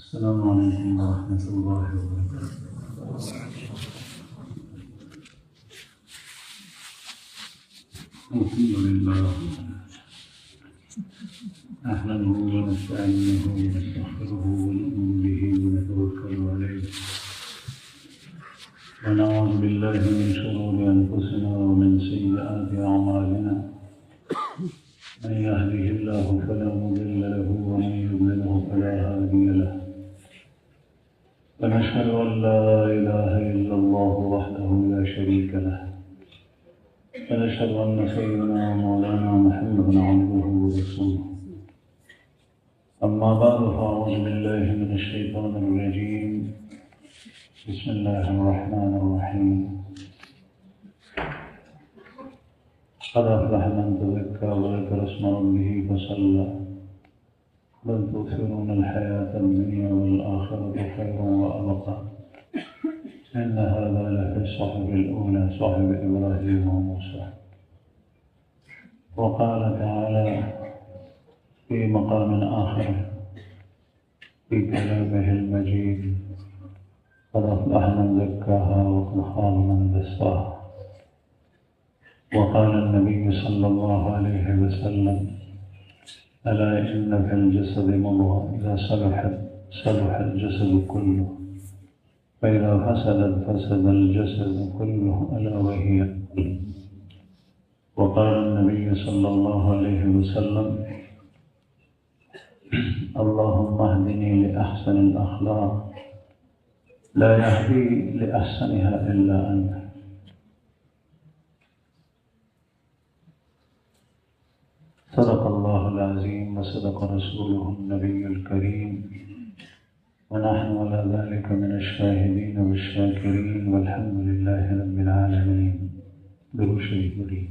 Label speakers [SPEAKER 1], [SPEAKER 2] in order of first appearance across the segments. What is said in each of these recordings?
[SPEAKER 1] السلام عليكم ورحمة الله وبركاته. الحمد لله نحمده ونستعينه ونستغفره ونؤمن به ونتوكل عليه ونعوذ بالله من شرور أنفسنا ومن سيئات أعمالنا من يهده الله فلا مضل له ومن يضلله فلا هادي له ونشهد أن لا إله إلا الله وحده لا شريك له ونشهد أن سيدنا ومولانا محمدا عبده ورسوله أما بعد فأعوذ بالله من الشيطان الرجيم بسم الله الرحمن الرحيم قد أفلح من تزكى وذكر اسم ربه فصلى بل تؤثرون الحياة الدنيا والآخرة خير وأبقى إن هذا لفي الصحف الأولى صحف إبراهيم وموسى. وقال تعالى في مقام آخر في كلامه المجيد قد أفلح من زكاها وقد خاب من دساها. وقال النبي صلى الله عليه وسلم ألا إن في الجسد مضغة إذا صلح الجسد كله فإذا فسدت فسد الجسد كله ألا وهي القلب. وقال النبي صلى الله عليه وسلم اللهم اهدني لأحسن الأخلاق لا يهدي لأحسنها إلا أنت. صدق الله العظيم وصدق رسوله النبي الكريم ونحن على ذلك من الشاهدين والشاكرين والحمد لله رب العالمين. درود شریف پڑھیے.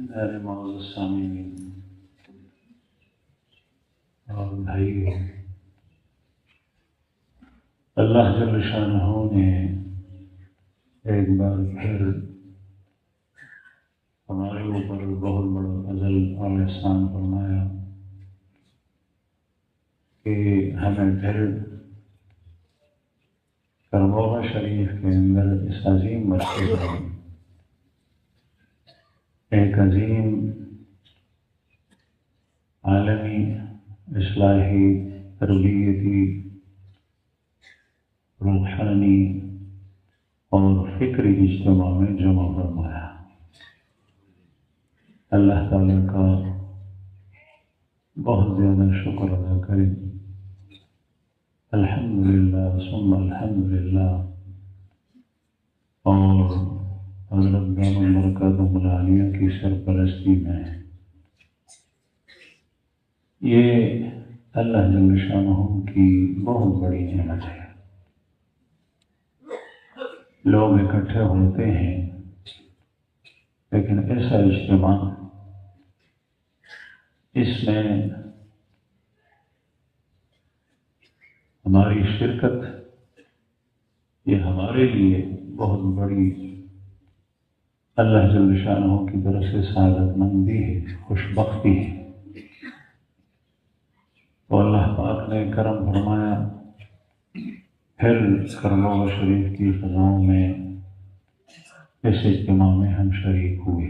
[SPEAKER 1] میرے معزز سامعین اور بھائیو، اللہ جل شانہ نے ایک بار پھر ہمارے اوپر بہت بڑا فضل اور احسان فرمایا کہ ہمیں پھر کربوغہ شریف کے اندر اس عظیم مسجد میں ایک عظیم عالمی اصلاحی تربیتی روحانی اور فکری اجتماع میں جمع فرمایا. اللہ تعالیٰ کا بہت زیادہ شکر ادا کریں. الحمدللہ ثم الحمدللہ. اور حضرت دامت برکاتہ العالیہ کی سرپرستی میں یہ اللہ جل شانہ کی بہت بڑی نعمت ہے. لوگ اکٹھے ہوتے ہیں لیکن ایسا اجتماع، اس میں ہماری شرکت، یہ ہمارے لیے بہت بڑی اللہ جل شانہ کی طرف سے سعادت مندی ہے، خوش بختی ہے. تو اللہ پاک نے کرم فرمایا، پھر کربوغہ شریف کی فضاؤں میں اس اجتماع میں ہم شریک ہوئے.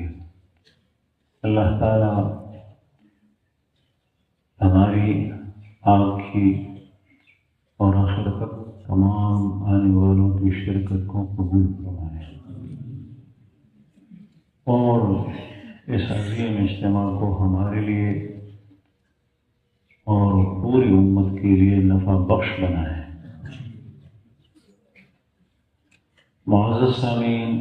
[SPEAKER 1] اللہ تعالیٰ ہماری آپ کی اور آخر تک تمام آنے والوں کی شرکت کو قبول فرمائے اور اس عظیم اجتماع کو ہمارے لیے اور پوری امت کے لیے نفع بخش بنائے. معزز سامعین،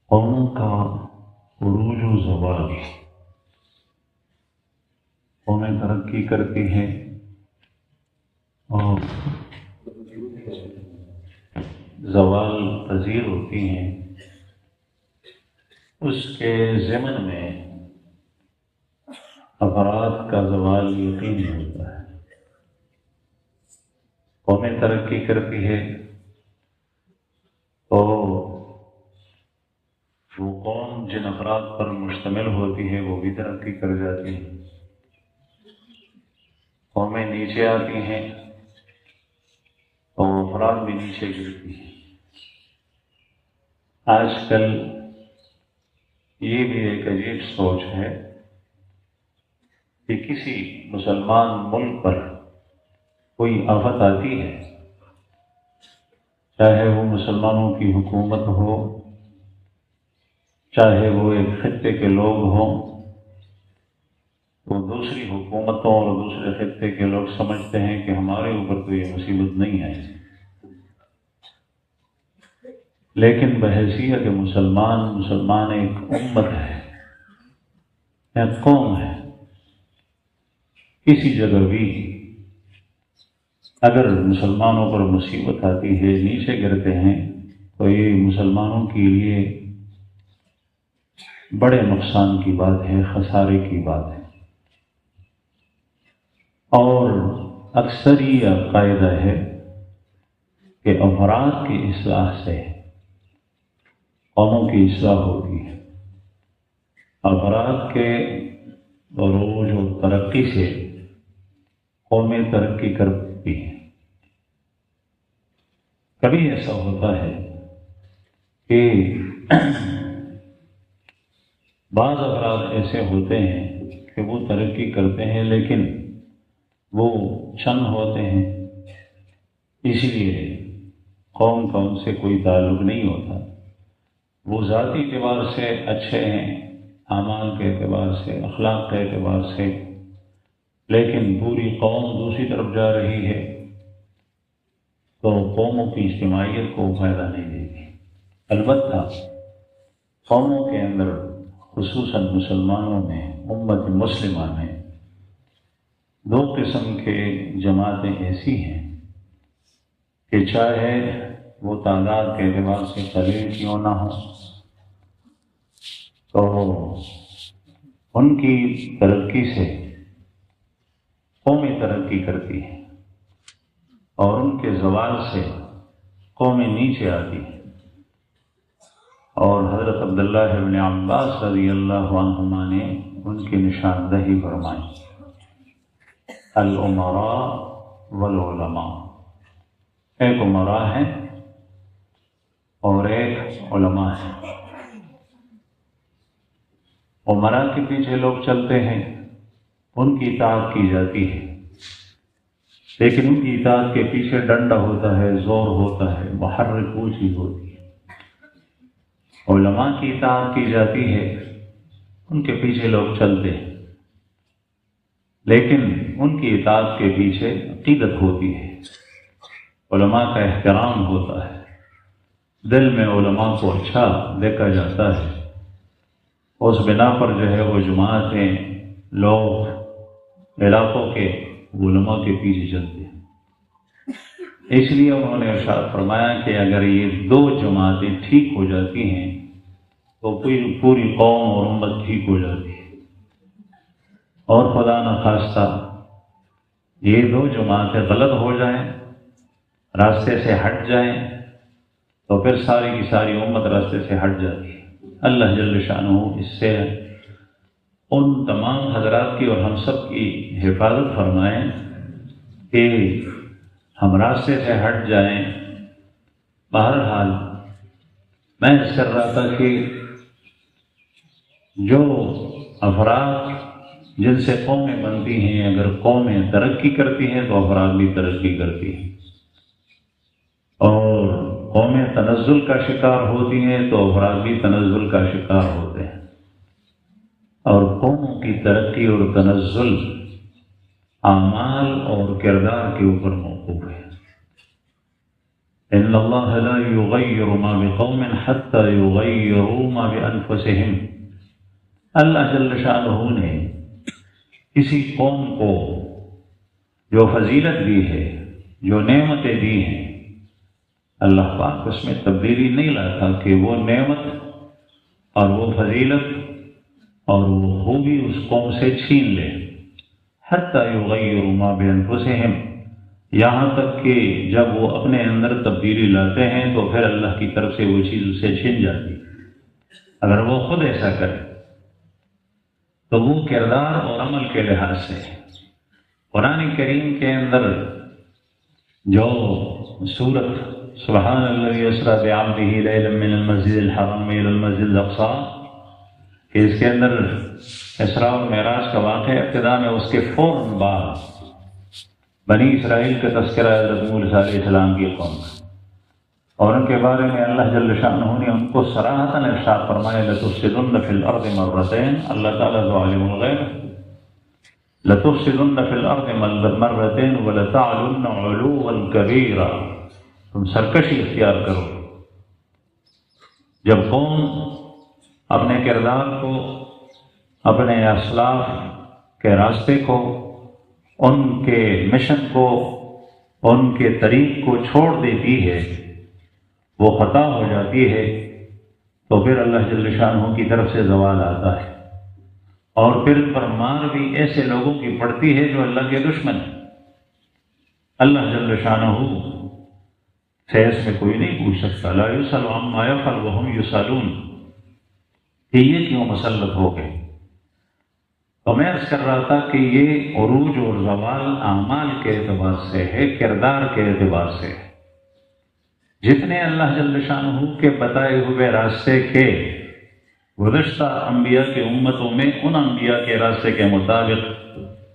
[SPEAKER 1] قوموں کا عروج و زوال، قومیں ترقی کرتی ہیں اور زوال پذیر ہوتی ہیں. اس کے ضمن میں افراد کا زوال یقینی ہوتا ہے. قومیں ترقی کرتی ہے تو وہ قوم جن افراد پر مشتمل ہوتی ہے وہ بھی ترقی کر جاتی ہے. قومیں نیچے آتی ہیں تو وہ افراد بھی نیچے گرتی ہیں. آج کل یہ بھی ایک عجیب سوچ ہے کہ کسی مسلمان ملک پر کوئی آفت آتی ہے، چاہے وہ مسلمانوں کی حکومت ہو، چاہے وہ ایک خطے کے لوگ ہوں، تو دوسری حکومتوں اور دوسرے خطے کے لوگ سمجھتے ہیں کہ ہمارے اوپر تو یہ مصیبت نہیں آئی، لیکن بحیثیت مسلمان ایک امت ہے، ایک قوم ہے. کسی جگہ بھی اگر مسلمانوں پر مصیبت آتی ہے، نیچے گرتے ہیں، تو یہ مسلمانوں کے لیے بڑے نقصان کی بات ہے، خسارے کی بات ہے. اور اکثر یہ قاعدہ ہے کہ افراد کی اصلاح سے قوموں کی اصلاح ہوتی ہے. افراد کے عروج و ترقی سے قومیں ترقی کرتی ہیں. کبھی ایسا ہوتا ہے کہ بعض افراد ایسے ہوتے ہیں کہ وہ ترقی کرتے ہیں لیکن وہ چند ہوتے ہیں، اس لیے قوم کا ان سے کوئی تعلق نہیں ہوتا. وہ ذاتی اعتبار سے اچھے ہیں، اعمال کے اعتبار سے، اخلاق کے اعتبار سے، لیکن پوری قوم دوسری طرف جا رہی ہے تو قوموں کی اجتماعیت کو فائدہ نہیں دے گی. البتہ قوموں کے اندر خصوصاً مسلمانوں میں، امت مسلمہ میں دو قسم کے جماعتیں ایسی ہیں کہ چاہے وہ تعداد کے اعتبار سے قلیل کیوں نہ ہو، تو ان کی ترقی سے قومیں ترقی کرتی ہیں اور ان کے زوال سے قومیں نیچے آتی ہیں. اور حضرت عبداللہ ابن عباس رضی اللہ عنہما نے ان کی نشاندہی فرمائی، الامراء والعلماء، ایک امراء ہیں اور ایک علماء ہیں. امراء کے پیچھے لوگ چلتے ہیں، ان کی اطاعت کی جاتی ہے، لیکن ان کی اطاعت کے پیچھے ڈنڈا ہوتا ہے، زور ہوتا ہے، محرک وہ چیز ہوتی ہے. علماء کی اطاعت کی جاتی ہے، ان کے پیچھے لوگ چلتے ہیں، لیکن ان کی اطاعت کے پیچھے عقیدت ہوتی ہے، علماء کا احترام ہوتا ہے، دل میں علماء کو اچھا دیکھا جاتا ہے. اس بنا پر جو ہے وہ جماعتیں، لوگ علاقوں کے علماء کے پیچھے چلتے ہیں. اس لیے انہوں نے ارشاد فرمایا کہ اگر یہ دو جماعتیں ٹھیک ہو جاتی ہیں تو پوری قوم اور امت ٹھیک ہو جاتی ہے. اور خدا نخواستہ یہ دو جماعتیں غلط ہو جائیں، راستے سے ہٹ جائیں، تو پھر ساری کی ساری امت راستے سے ہٹ جاتی ہے. اللہ جل شانہ اس سے ان تمام حضرات کی اور ہم سب کی حفاظت فرمائیں کہ ہم راستے سے ہٹ جائیں. بہرحال میں اس کر رہا تھا کہ جو افراد جن سے قومیں بنتی ہیں، اگر قومیں ترقی کرتی ہیں تو افراد بھی ترقی کرتی ہیں، اور قومیں تنزل کا شکار ہوتی ہیں تو افراد بھی تنزل کا شکار ہوتے ہیں. اور قوموں کی ترقی اور تنزل اعمال اور کردار کے اوپر موقوف ہے. ان اللہ لا یغیر ما بقوم حتی یغیروا ما بانفسہم. اللہ جل شانہ نے کسی قوم کو جو فضیلت دی ہے، جو نعمتیں دی ہیں، اللہ پاک اس میں تبدیلی نہیں لاتا کہ وہ نعمت اور وہ فضیلت اور وہ خوبی اس قوم سے چھین لے. حتی یغیروا ما بانفسہم، یہاں تک کہ جب وہ اپنے اندر تبدیلی لاتے ہیں تو پھر اللہ کی طرف سے وہ چیز اسے چھن جاتی ہے۔ اگر وہ خود ایسا کرے تو وہ کردار اور عمل کے لحاظ سے قرآن کریم کے اندر جو سورت سبحان الذی اسریٰ بعبدہ لیلا من المسجد الحرام الی المسجد الاقصی، کہ اس کے اندر اسراء و معراج کا واقعہ ابتدا میں اس کے فوراً بعد بنی اسرائیل کا تذکرہ حضرت موسیٰ علیہ السلام کی قوم کا، اور ان کے بارے میں اللہ جل شانہ نے ان کو صراحتاً ارشاد فرمایا لتفسدن فی الارض مرتین، اللہ تعالیٰ جو عالم الغیب ہے، لتفسدن فی الارض مرتین ولتعلن علوا کبیرا، تم سرکشی اختیار کرو۔ جب قوم اپنے کردار کو، اپنے اسلاف کے راستے کو، ان کے مشن کو، ان کے طریق کو چھوڑ دیتی ہے، وہ خطا ہو جاتی ہے، تو پھر اللہ جل شانہ کی طرف سے زوال آتا ہے، اور پھر پر مار بھی ایسے لوگوں کی پڑتی ہے جو اللہ کے دشمن ہیں۔ اللہ جل شانہ سے اس میں کوئی نہیں پوچھ سکتا، لا یسأل عما یفعل وہم یسألون، کہ یہ کیوں مسلط ہو گئے۔ تو میں عرض کر رہا تھا کہ یہ عروج اور زوال اعمال کے اعتبار سے ہے، کردار کے اعتبار سے ہے۔ جتنے اللہ جل شانہ کے بتائے ہوئے راستے کے گزشتہ انبیاء کی امتوں میں ان انبیاء کے راستے کے مطابق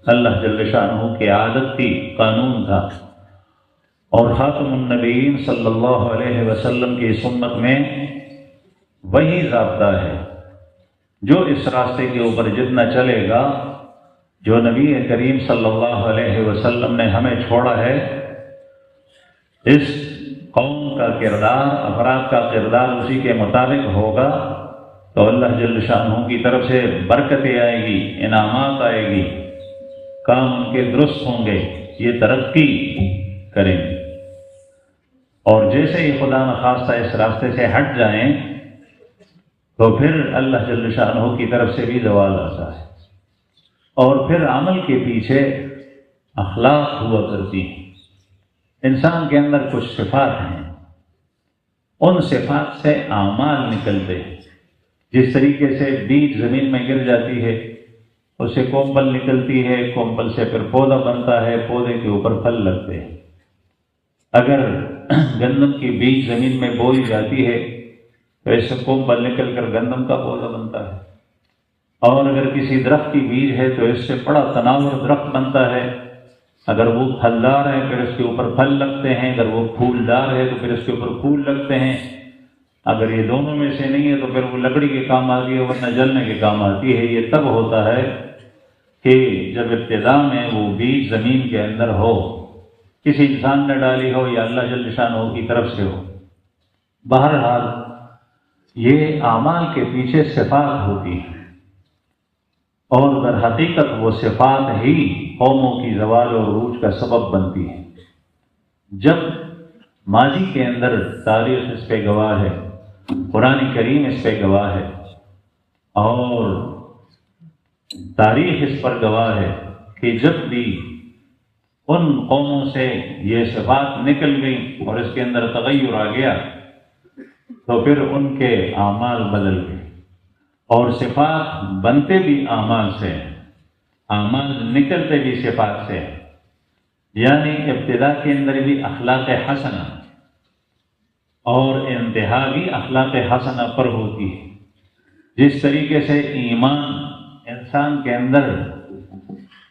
[SPEAKER 1] اللہ جل شانہ کی عادت تھی، قانون تھا، اور خاتم النبیین صلی اللہ علیہ وسلم کی سنت میں وہی ضابطہ ہے۔ جو اس راستے کے اوپر جتنا چلے گا، جو نبی کریم صلی اللہ علیہ وسلم نے ہمیں چھوڑا ہے، اس قوم کا کردار، افراد کا کردار اسی کے مطابق ہوگا تو اللہ جل شانہ کی طرف سے برکتیں آئے گی، انعامات آئے گی، کام ان کے درست ہوں گے، یہ ترقی کریں گے۔ اور جیسے ہی خدا نخواستہ اس راستے سے ہٹ جائیں تو پھر اللہ جل شانہ کی طرف سے بھی زوال آتا ہے، اور پھر عمل کے پیچھے اخلاق ہوا کرتی ہیں۔ انسان کے اندر کچھ صفات ہیں، ان صفات سے اعمال نکلتے ہیں۔ جس طریقے سے بیج زمین میں گر جاتی ہے، اس سے کومبل نکلتی ہے، کومبل سے پھر پودا بنتا ہے، پودے کے اوپر پھل لگتے ہیں۔ اگر گندم کی بیج زمین میں بوئی جاتی ہے تو اس سے کومبل نکل کر گندم کا پودا بنتا ہے، اور اگر کسی درخت کی بیج ہے تو اس سے بڑا تناور درخت بنتا ہے۔ اگر وہ پھلدار ہے پھر اس کے اوپر پھل لگتے ہیں، اگر وہ پھولدار ہے تو پھر اس کے اوپر پھول لگتے ہیں۔ اگر یہ دونوں میں سے نہیں ہے تو پھر وہ لکڑی کے کام آتی ہے، ورنہ جلنے کے کام آتی ہے۔ یہ تب ہوتا ہے کہ جب ابتدا میں وہ بیج زمین کے اندر ہو، کسی انسان نے ڈالی ہو یا اللہ جل شانہ کی طرف سے ہو۔ بہرحال یہ اعمال کے پیچھے صفات ہوتی ہیں، اور در حقیقت وہ صفات ہی قوموں کی زوال و عروج کا سبب بنتی ہیں۔ جب ماضی کے اندر تاریخ اس پہ گواہ ہے، قرآن کریم اس پہ گواہ ہے، اور تاریخ اس پر گواہ ہے کہ جب بھی ان قوموں سے یہ صفات نکل گئی اور اس کے اندر تغیر آ گیا تو پھر ان کے اعمال بدل گئے، اور صفات بنتے بھی اعمال سے، اعمال نکلتے بھی صفات سے، یعنی ابتدا کے اندر بھی اخلاق حسنہ اور انتہا بھی اخلاق حسنہ پر ہوتی ہے۔ جس طریقے سے ایمان انسان کے اندر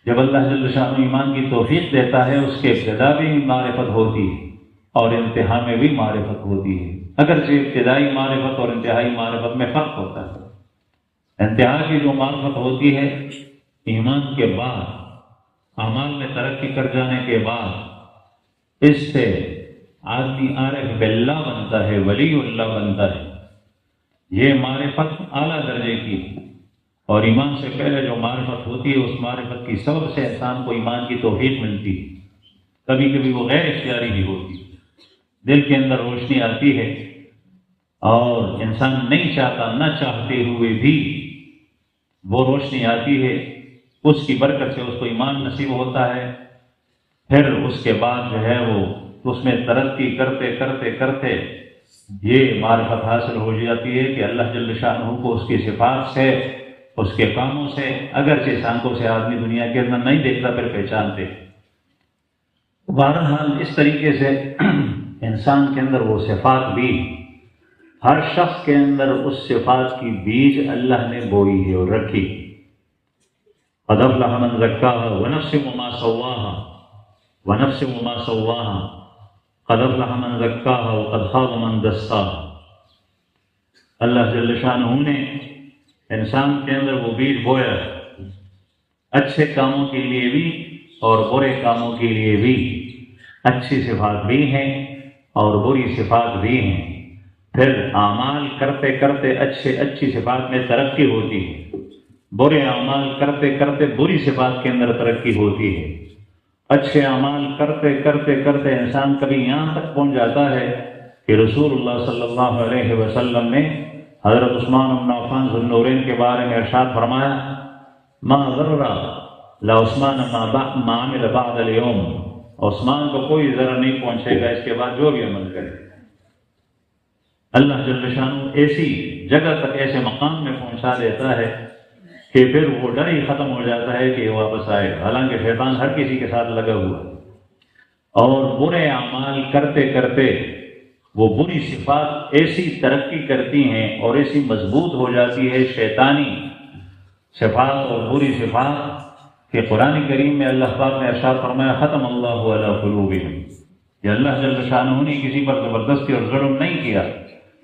[SPEAKER 1] جب اللہ جل شانہ ایمان کی توفیق دیتا ہے، اس کے ابتدا بھی معرفت ہوتی ہے اور انتہا میں بھی معرفت ہوتی ہے، اگرچہ ابتدائی معرفت اور انتہائی معرفت میں فرق ہوتا ہے۔ انتہا کی جو معرفت ہوتی ہے ایمان کے بعد، اعمال میں ترقی کر جانے کے بعد، اس سے آدمی عارف باللہ بنتا ہے، ولی اللہ بنتا ہے۔ یہ معرفت اعلیٰ درجے کی، اور ایمان سے پہلے جو معرفت ہوتی ہے اس معرفت کی سبب سے انسان کو ایمان کی توفیق ملتی ہے۔ کبھی کبھی وہ غیر اختیاری بھی ہوتی ہے، دل کے اندر روشنی آتی ہے اور انسان نہیں چاہتا، نہ چاہتے ہوئے بھی وہ روشنی آتی ہے، اس کی برکت سے اس کو ایمان نصیب ہوتا ہے،
[SPEAKER 2] پھر اس کے بعد جو ہے وہ اس میں ترقی کرتے کرتے کرتے یہ معرفت حاصل ہو جاتی ہے کہ اللہ جل شانہ کو اس کی صفات سے، اس کے کاموں سے، اگرچہ آنکھوں سے آدمی دنیا کے اندر نہیں دیکھتا پھر پہچانتے۔ بہرحال اس طریقے سے انسان کے اندر وہ صفات بھی، ہر شخص کے اندر اس صفات کی بیج اللہ نے بوئی ہے اور رکھی۔ قد افلح من زکاہا ونفس وما سواہا ونفس وما سواہا قد افلح من زکاہا وقد خاب من دساہا۔ اللہ جل شانہ نے انسان کے اندر وہ بیج بویا، اچھے کاموں کے لیے بھی اور برے کاموں کے لیے بھی۔ اچھی صفات بھی ہیں اور بری صفات بھی ہیں، پھر اعمال کرتے کرتے اچھی صفات میں ترقی ہوتی ہے، برے اعمال کرتے کرتے بری صفات کے اندر ترقی ہوتی ہے۔ اچھے اعمال کرتے کرتے کرتے انسان کبھی یہاں تک پہنچ جاتا ہے کہ رسول اللہ صلی اللہ علیہ وسلم نے حضرت عثمان بن عفان ذو النورین کے بارے میں ارشاد فرمایا، ما ضر لا عثمان ما عمل بعد اليوم، عثمان کو کوئی ضرر نہیں پہنچے گا اس کے بعد جو بھی عمل کرے۔ اللہ جل شانہ ایسی جگہ تک، ایسے مقام میں پہنچا دیتا ہے کہ پھر وہ ڈر ہی ختم ہو جاتا ہے کہ واپس آئے گا، حالانکہ شیطان ہر کسی کے ساتھ لگا ہوا ہے۔ اور برے اعمال کرتے کرتے وہ بری صفات ایسی ترقی کرتی ہیں اور ایسی مضبوط ہو جاتی ہے شیطانی صفات اور بری صفات کہ قرآن کریم میں اللہ پاک نے ارشاد فرمایا، ختم اللہ علی قلوبہم، کہ اللہ جل شانہ نے کسی پر زبردستی اور ظلم نہیں کیا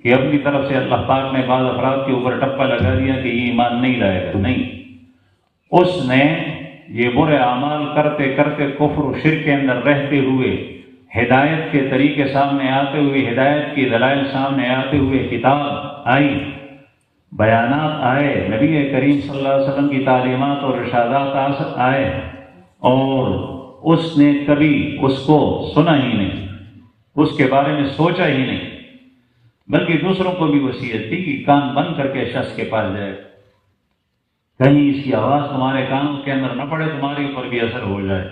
[SPEAKER 2] کہ اپنی طرف سے اللہ پاک نے بعض افراد کے اوپر ٹپا لگا دیا کہ یہ ایمان نہیں لائے گا، نہیں، اس نے یہ برے اعمال کرتے کرتے کفر و شرک کے اندر رہتے ہوئے، ہدایت کے طریقے سامنے آتے ہوئے، ہدایت کی دلائل سامنے آتے ہوئے کتاب آئی، بیانات آئے، نبی کریم صلی اللہ علیہ وسلم کی تعلیمات اور ارشادات آئے، اور اس نے کبھی اس کو سنا ہی نہیں، اس کے بارے میں سوچا ہی نہیں، بلکہ دوسروں کو بھی وصیت تھی کہ کان بند کر کے شخص کے پاس جائے، کہیں اس کی آواز تمہارے کانوں کے اندر نہ پڑے، تمہارے اوپر بھی اثر ہو جائے۔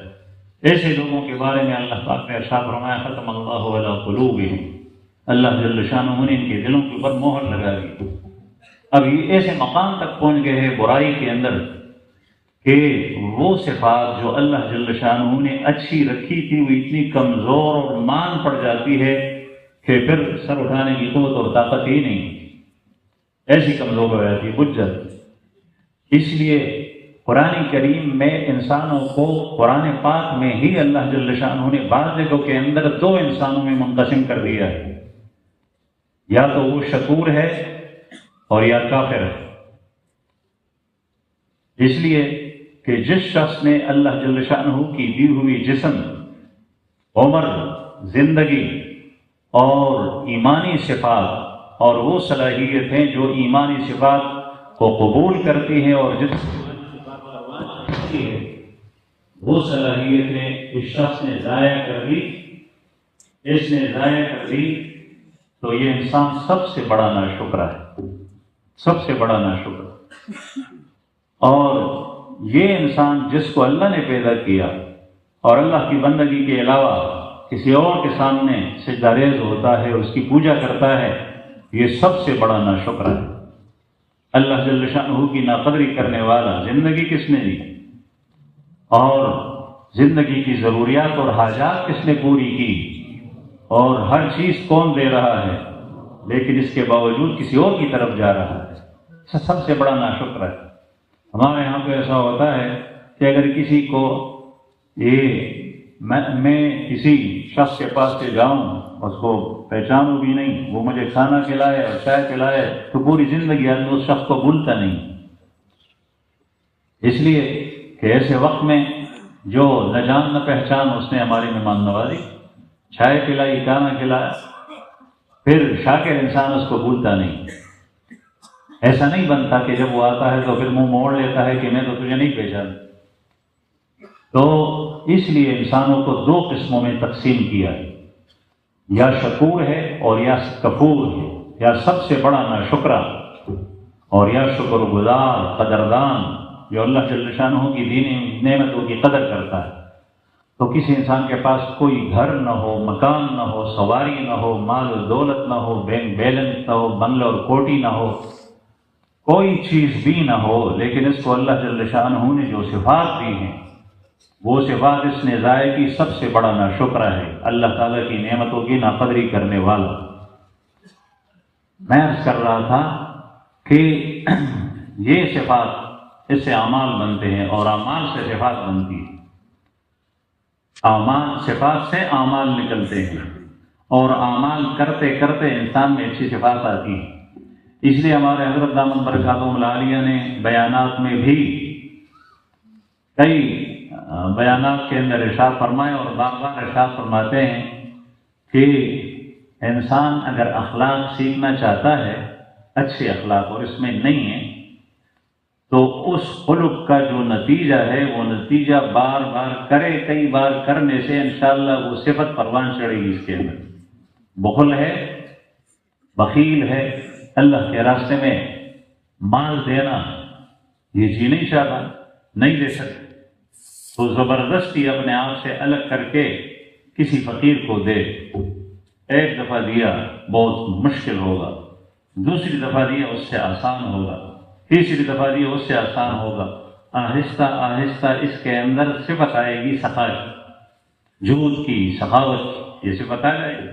[SPEAKER 2] ایسے لوگوں کے بارے میں اللہ پاک نے ارشاد فرمایا، ختم اللہ علی قلوبہم، اللہ جل شانہ نے ان کے دلوں کے اوپر مہر لگا دی۔ اب یہ ایسے مقام تک پہنچ گئے ہیں برائی کے اندر کہ وہ صفات جو اللہ جل شانہ نے اچھی رکھی تھی وہ اتنی کمزور اور مان پڑ جاتی ہے کہ پھر سر اٹھانے کی قوت اور طاقت ہی نہیں، ایسی کمزور ہو جاتی ہے حجت۔ اس لیے قرآن کریم میں انسانوں کو، قرآن پاک میں ہی اللہ جل شانہ نے بعض جگہوں کے اندر دو انسانوں میں منقسم کر دیا ہے، یا تو وہ شکور ہے اور یا کافر ہے۔ اس لیے کہ جس شخص نے اللہ جل شانہ کی دی ہوئی جسم، عمر، زندگی اور ایمانی صفات اور وہ صلاحیتیں جو ایمانی صفات کو قبول کرتی ہیں اور جس ہے وہ صلاحیتیں اس شخص نے ضائع کر دی، اس نے ضائع کر دی، تو یہ انسان سب سے بڑا ناشکرا ہے، سب سے بڑا ناشکر۔ اور یہ انسان جس کو اللہ نے پیدا کیا اور اللہ کی بندگی کے علاوہ کسی اور کے سامنے سجدہ ریز ہوتا ہے، اس کی پوجا کرتا ہے، یہ سب سے بڑا ناشکرا ہے۔ اللہ جل شانہ کی ناقدری کرنے والا زندگی کس نے دی اور زندگی کی ضروریات اور حاجات کس نے پوری کی اور ہر چیز کون دے رہا ہے، لیکن اس کے باوجود کسی اور کی طرف جا رہا ہے، سب سے بڑا ناشکر ہے۔ ہمارے یہاں پہ ایسا ہوتا ہے کہ اگر کسی کو میں کسی شخص کے پاس سے جاؤں، اس کو پہچانوں بھی نہیں، وہ مجھے کھانا کھلائے اور چائے پلائے تو پوری زندگی آدمی اس شخص کو بھولتا نہیں، اس لیے کہ ایسے وقت میں جو نہ جان نہ پہچان اس نے ہماری مہمان نوازی، چائے پلائی، کھانا کھلایا، پھر شاکر انسان اس کو بھولتا نہیں۔ ایسا نہیں بنتا کہ جب وہ آتا ہے تو پھر منہ موڑ لیتا ہے کہ میں تو تجھے نہیں پہچانتا۔ تو اس لیے انسانوں کو دو قسموں میں تقسیم کیا ہے، یا شکور ہے اور یا کفور ہے، یا سب سے بڑا ناشکرا اور یا شکر گزار قدردان جو اللہ جل شانہ کی دینی نعمتوں کی قدر کرتا ہے۔ تو کسی انسان کے پاس کوئی گھر نہ ہو، مکان نہ ہو، سواری نہ ہو، مال و دولت نہ ہو، بینک بیلنس نہ ہو، بنگلہ اور کوٹی نہ ہو، کوئی چیز بھی نہ ہو، لیکن اس کو اللہ جل شانہ نے جو صفات دی ہیں وہ صفات اس نے ضائع کی، سب سے بڑا ناشکرہ ہے، اللہ تعالیٰ کی نعمتوں کی ناقدری کرنے والا۔ میں عرض کر رہا تھا کہ یہ صفات، اس سے اعمال بنتے ہیں اور اعمال سے صفات بنتی ہیں، اعمال صفات سے اعمال نکلتے ہیں اور اعمال کرتے کرتے انسان میں اچھی صفات آتی ہیں۔ اس لیے ہمارے حضرت دامت برکاتہم العالیہ نے بیانات میں بھی کئی بیانات کے اندر ارشاد فرمائے اور بار بار ارشاد فرماتے ہیں کہ انسان اگر اخلاق سیکھنا چاہتا ہے، اچھے اخلاق، اور اس میں نہیں ہے، تو اس خلق کا جو نتیجہ ہے وہ نتیجہ بار بار کرے، کئی بار کرنے سے انشاءاللہ وہ صفت پروان چڑھے گی اس کے اندر۔ بخل ہے، بخیل ہے، اللہ کے راستے میں مال دینا یہ جی نہیں چاہتا، نہیں دے سکتا، تو زبردستی اپنے آپ سے الگ کر کے کسی فقیر کو دے۔ ایک دفعہ دیا بہت مشکل ہوگا، دوسری دفعہ دیا اس سے آسان ہوگا، تیسری دفعہ دیا اس سے آسان ہوگا، آہستہ آہستہ اس کے اندر صفت آئے گی سخا کی، جود کی، سخاوت کی، یہ صفت آ جائے گی۔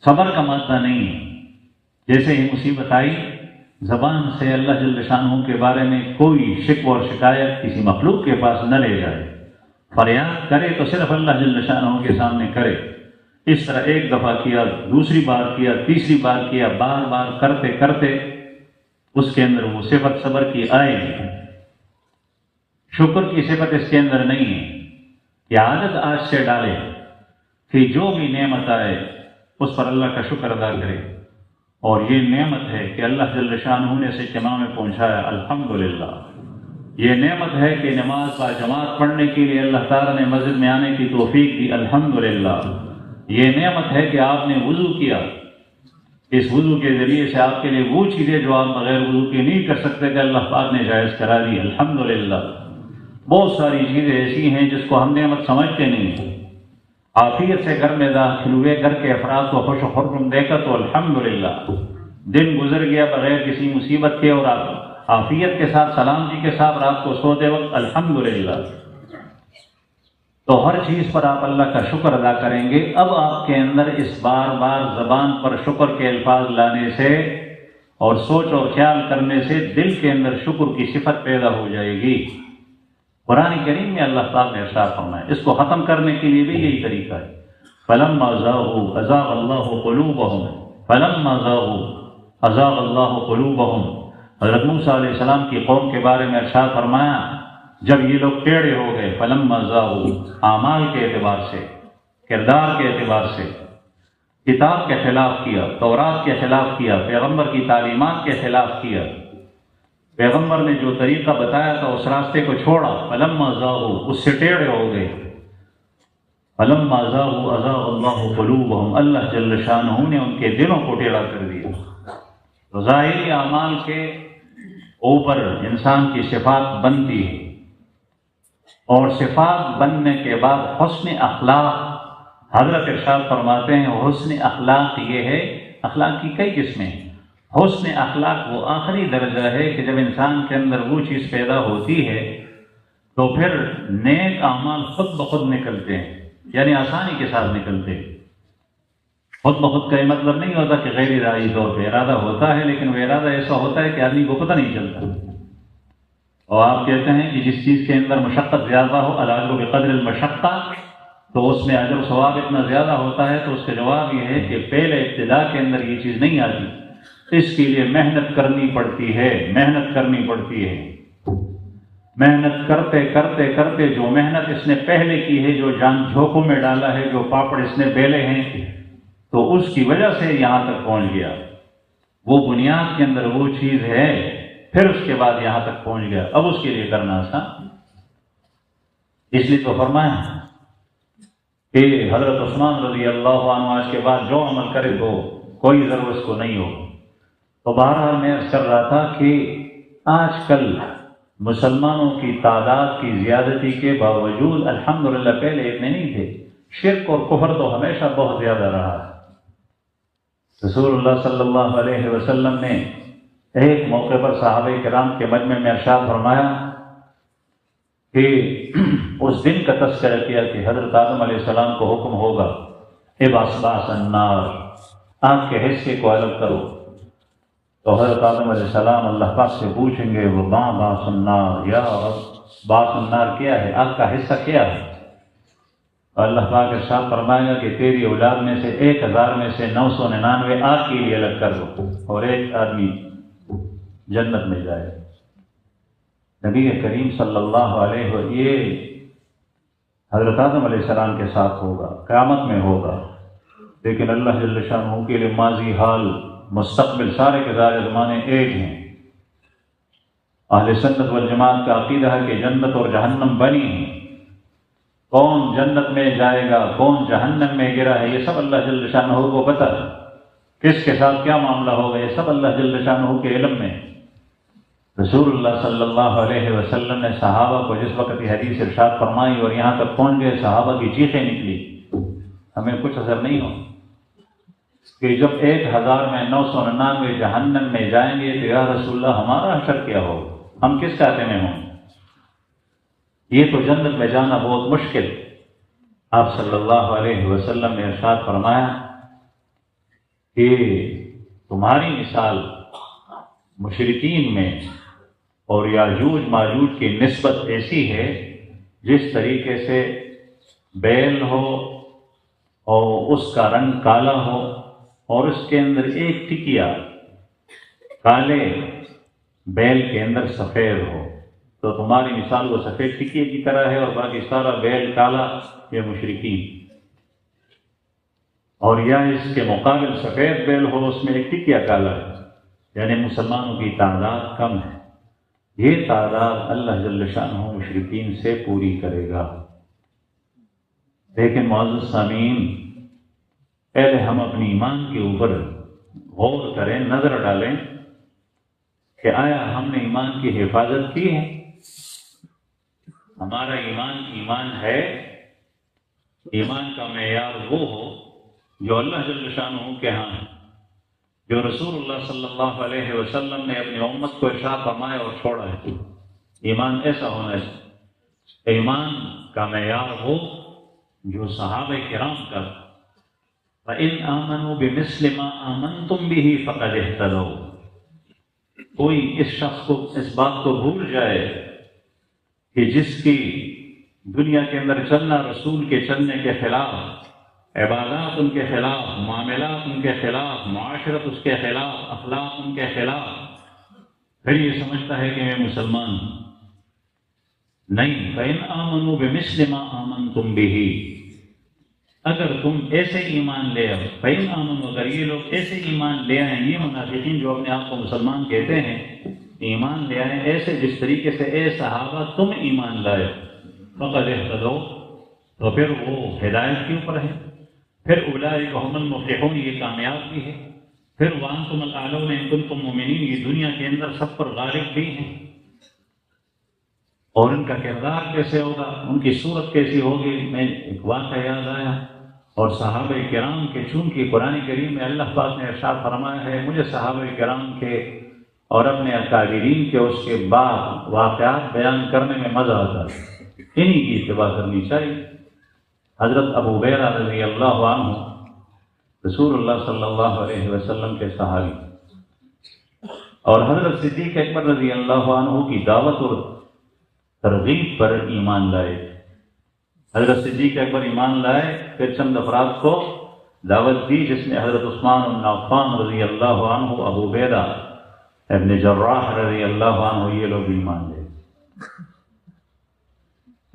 [SPEAKER 2] صبر کا مادہ نہیں ہے، جیسے ہی مصیبت آئی زبان سے اللہ جل شانہ کے بارے میں کوئی شکوہ اور شکایت کسی مخلوق کے پاس نہ لے جائے، فریاد کرے تو صرف اللہ جل شانہ کے سامنے کرے۔ اس طرح ایک دفعہ کیا، دوسری بار کیا، تیسری بار کیا، بار بار کرتے کرتے اس کے اندر وہ صفت صبر کی آئے گی۔ شکر کی صفت اس کے اندر نہیں ہے کہ عادت آج سے ڈالے کہ جو بھی نعمت آئے اس پر اللہ کا شکر ادا کرے، اور یہ نعمت ہے کہ اللہ جل شانہ نے اسے اجتماع میں پہنچایا، الحمدللہ۔ یہ نعمت ہے کہ نماز با جماعت پڑھنے کے لیے اللہ تعالیٰ نے مسجد میں آنے کی توفیق دی، الحمدللہ۔ یہ نعمت ہے کہ آپ نے وضو کیا، اس وضو کے ذریعے سے آپ کے لیے وہ چیزیں جو آپ بغیر وضو کے نہیں کر سکتے کہ اللہ پاک نے جائز کرا دی، الحمدللہ۔ بہت ساری چیزیں ایسی ہیں جس کو ہم نعمت سمجھتے نہیں ہیں۔ عافیت سے گھر میں داخل ہوئے، گھر کے افراد کو خوش و خرم دیکھا تو الحمدللہ، دن گزر گیا بغیر کسی مصیبت کے اور آپ عافیت کے ساتھ سلامتی کے ساتھ رات کو سوتے وقت الحمدللہ۔ تو ہر چیز پر آپ اللہ کا شکر ادا کریں گے۔ اب آپ کے اندر اس بار بار زبان پر شکر کے الفاظ لانے سے اور سوچ اور خیال کرنے سے دل کے اندر شکر کی صفت پیدا ہو جائے گی۔ قرآن کریم میں اللہ تعالیٰ نے ارشاد فرمایا، اس کو ختم کرنے کے لیے بھی یہی طریقہ ہے، فَلَمَّا زَاغُوا أَزَاغَ اللَّهُ قُلُوبَهُمْ فَلَمَّا زَاغُوا أَزَاغَ اللَّهُ قُلُوبَهُمْ۔ حضرت موسیٰ علیہ السلام کی قوم کے بارے میں ارشاد فرمایا، جب یہ لوگ ٹیڑھے ہو گئے، فَلَمَّا زَاغُوا، اعمال کے اعتبار سے، کردار کے اعتبار سے، کتاب کے خلاف کیا، تورات کے خلاف کیا، پیغمبر کی تعلیمات کے خلاف کیا، پیغمبر نے جو طریقہ بتایا تھا اس راستے کو چھوڑا، فَلَمَّا زَاغُوا، اس سے ٹیڑھے ہو گئے، فَلَمَّا زَاغُوا أَزَاغَ اللَّهُ قُلُوبَهُمْ، اللہ جل شانہ نے ان کے دلوں کو ٹیڑھا کر دیا۔ تو ظاہری اعمال کے اوپر انسان کی صفات بنتی ہے، اور صفات بننے کے بعد حسن اخلاق، حضرت ارشاد فرماتے ہیں حسن اخلاق یہ ہے، اخلاق کی کئی قسمیں ہیں، حسن اخلاق وہ آخری درجہ ہے کہ جب انسان کے اندر وہ چیز پیدا ہوتی ہے تو پھر نیک اعمال خود بخود نکلتے ہیں، یعنی آسانی کے ساتھ نکلتے ہیں۔ خود بخود کا یہ مطلب نہیں ہوتا کہ غیر ارادی طور پہ ارادہ ہوتا ہے، لیکن وہ ارادہ ایسا ہوتا ہے کہ آدمی کو پتہ نہیں چلتا۔ اور آپ کہتے ہیں کہ جس چیز کے اندر مشقت زیادہ ہو، الاجر بقدر المشقہ، تو اس میں اجر و ثواب اتنا زیادہ ہوتا ہے، تو اس کا جواب یہ ہے کہ پہلے ابتدا کے اندر یہ چیز نہیں آتی، اس کے لیے محنت کرنی پڑتی ہے، محنت کرنی پڑتی ہے۔ محنت کرتے کرتے کرتے جو محنت اس نے پہلے کی ہے، جو جان جھونکوں میں ڈالا ہے، جو پاپڑ اس نے بیلے ہیں، تو اس کی وجہ سے یہاں تک پہنچ گیا۔ وہ بنیاد کے اندر وہ چیز ہے، پھر اس کے بعد یہاں تک پہنچ گیا، اب اس کے لیے کرنا آسان۔ اس لیے تو فرمایا کہ حضرت عثمان رضی اللہ عنہ آج کے بعد جو عمل کرے تو کوئی ضرور اس کو نہیں ہو۔ تو بہرحال میں عرض کر رہا تھا کہ آج کل مسلمانوں کی تعداد کی زیادتی کے باوجود الحمدللہ پہلے اتنے نہیں تھے، شرک اور کفر تو ہمیشہ بہت زیادہ رہا ہے۔ رسول اللہ صلی اللہ علیہ وسلم نے ایک موقع پر صحابہ کرام کے مجمع میں ارشاد فرمایا کہ اس دن کا تذکرہ کیا کہ حضرت آدم علیہ السلام کو حکم ہوگا اباس النار، آگ کے حصے کو الگ کرو، تو حضرت آدم علیہ السلام اللہ پاک سے پوچھیں گے وہ باس النار، یا باس النار کیا ہے، آگ کا حصہ کیا ہے؟ اور اللہ پاک ارشاد فرمائے گا کہ تیری اولاد میں سے 1000 میں سے 999 آگ کے لیے الگ کر دو اور ایک آدمی جنت میں جائے۔ نبی کریم صلی اللہ علیہ وسلم یہ حضرت آدم علیہ السلام کے ساتھ ہوگا، قیامت میں ہوگا، لیکن اللہ جل شانہ کے لیے ماضی، حال، مستقبل سارے کے سارے زمانے ایک ہیں۔ اہل سنت والجماعت کا عقیدہ ہے کہ جنت اور جہنم بنی ہیں، کون جنت میں جائے گا کون جہنم میں گرا ہے یہ سب اللہ جل شانہ کو پتہ ہے، کس کے ساتھ کیا معاملہ ہوگا یہ سب اللہ جل شانہ کے علم میں۔ رسول اللہ صلی اللہ علیہ وسلم نے صحابہ کو جس وقت یہ حدیث ارشاد فرمائی اور یہاں تک پہنچ گئے، صحابہ کی چیخیں نکلی، ہمیں کچھ اثر نہیں ہو کہ جب 1000 میں 999 جہنم میں جائیں گے تو یا رسول اللہ ہمارا حشر کیا ہو، ہم کس کاتے میں ہوں؟ یہ تو جنت میں جانا بہت مشکل۔ آپ صلی اللہ علیہ وسلم نے ارشاد فرمایا کہ تمہاری مثال مشرکین میں اور یاجوج ماجوج کی نسبت ایسی ہے جس طریقے سے بیل ہو اور اس کا رنگ کالا ہو اور اس کے اندر ایک ٹکیا کالے بیل کے اندر سفید ہو، تو تمہاری مثال وہ سفید ٹکیے کی طرح ہے اور باقی سارا بیل کالا، یہ مشرکین۔ اور یا اس کے مقابل سفید بیل ہو اس میں ایک ٹکیا کالا ہے، یعنی مسلمانوں کی تعداد کم ہے۔ یہ تعداد اللہ جل شانہ مشرکین سے پوری کرے گا۔ لیکن معزز سامعین، پہلے ہم اپنی ایمان کے اوپر غور کریں، نظر ڈالیں کہ آیا ہم نے ایمان کی حفاظت کی ہے؟ ہمارا ایمان ہے؟ ایمان کا معیار وہ ہو جو اللہ جل شانہ کے ہاں ہے، جو رسول اللہ صلی اللہ علیہ وسلم نے اپنی امت کو ارشاد فرمایا اور چھوڑا ہے۔ ایمان ایسا ہونا ہے، ایمان کا معیار ہو جو صحابہ کرام کا فَإِنْ آمَنُوا بِمِثْلِ مَا آمَنْتُمْ بِهِ فَقَدِ اهْتَدَوْا۔ کوئی اس شخص کو اس بات کو بھول جائے کہ جس کی دنیا کے اندر چلنا رسول کے چلنے کے خلاف، عبادات ان کے خلاف، معاملات ان کے خلاف، معاشرت اس کے خلاف، اخلاق ان کے خلاف، پھر یہ سمجھتا ہے کہ میں مسلمان ہوں۔ نہیں، فَإِنْ آمَنُوا بِمِثْلِ مَا آمَنْتُمْ بِهِ، اگر تم ایسے ایمان لے آؤ، فَإِنْ آمَنُوا، اگر یہ لوگ ایسے ایمان لے آئیں، یہ منافقین جو اپنے آپ کو مسلمان کہتے ہیں، ایمان لے آئیں ایسے جس طریقے سے اے صحابہ تم ایمان لائے، فَقَدِ اهْتَدَوْا، تو پھر وہ ہدایت کے اوپر ہے، پھر اولئک هم المفلحون، یہ کامیاب بھی ہے، پھر وانتم الاعلون ان کنتم مؤمنین، یہ دنیا کے اندر سب پر غالب بھی ہیں۔ اور ان کا کردار کیسے ہوگا، ان کی صورت کیسی ہوگی؟ میں ایک واقعہ یاد آیا، اور صحابہ کرام کے چونکہ قرآن کریم میں اللہ پاک نے ارشاد فرمایا ہے، مجھے صحابہ کرام کے اور اپنے اکابرین کے اس کے بعد واقعات بیان کرنے میں مزہ آتا ہے، انہی کی اتباع کرنی چاہیے۔ حضرت ابو ہریرہ رضی اللہ عنہ رسول اللہ صلی اللہ علیہ وسلم کے صحابی، اور حضرت صدیق اکبر رضی اللہ عنہ کی دعوت اور ترغیب پر ایمان لائے۔ حضرت صدیق اکبر ایمان لائے، پھر چند افراد کو دعوت دی، جس میں حضرت عثمان بن عفان رضی اللہ عنہ، ابو عبیدہ ابن جراح رضی اللہ عنہ، یہ لوگ ایمان لے۔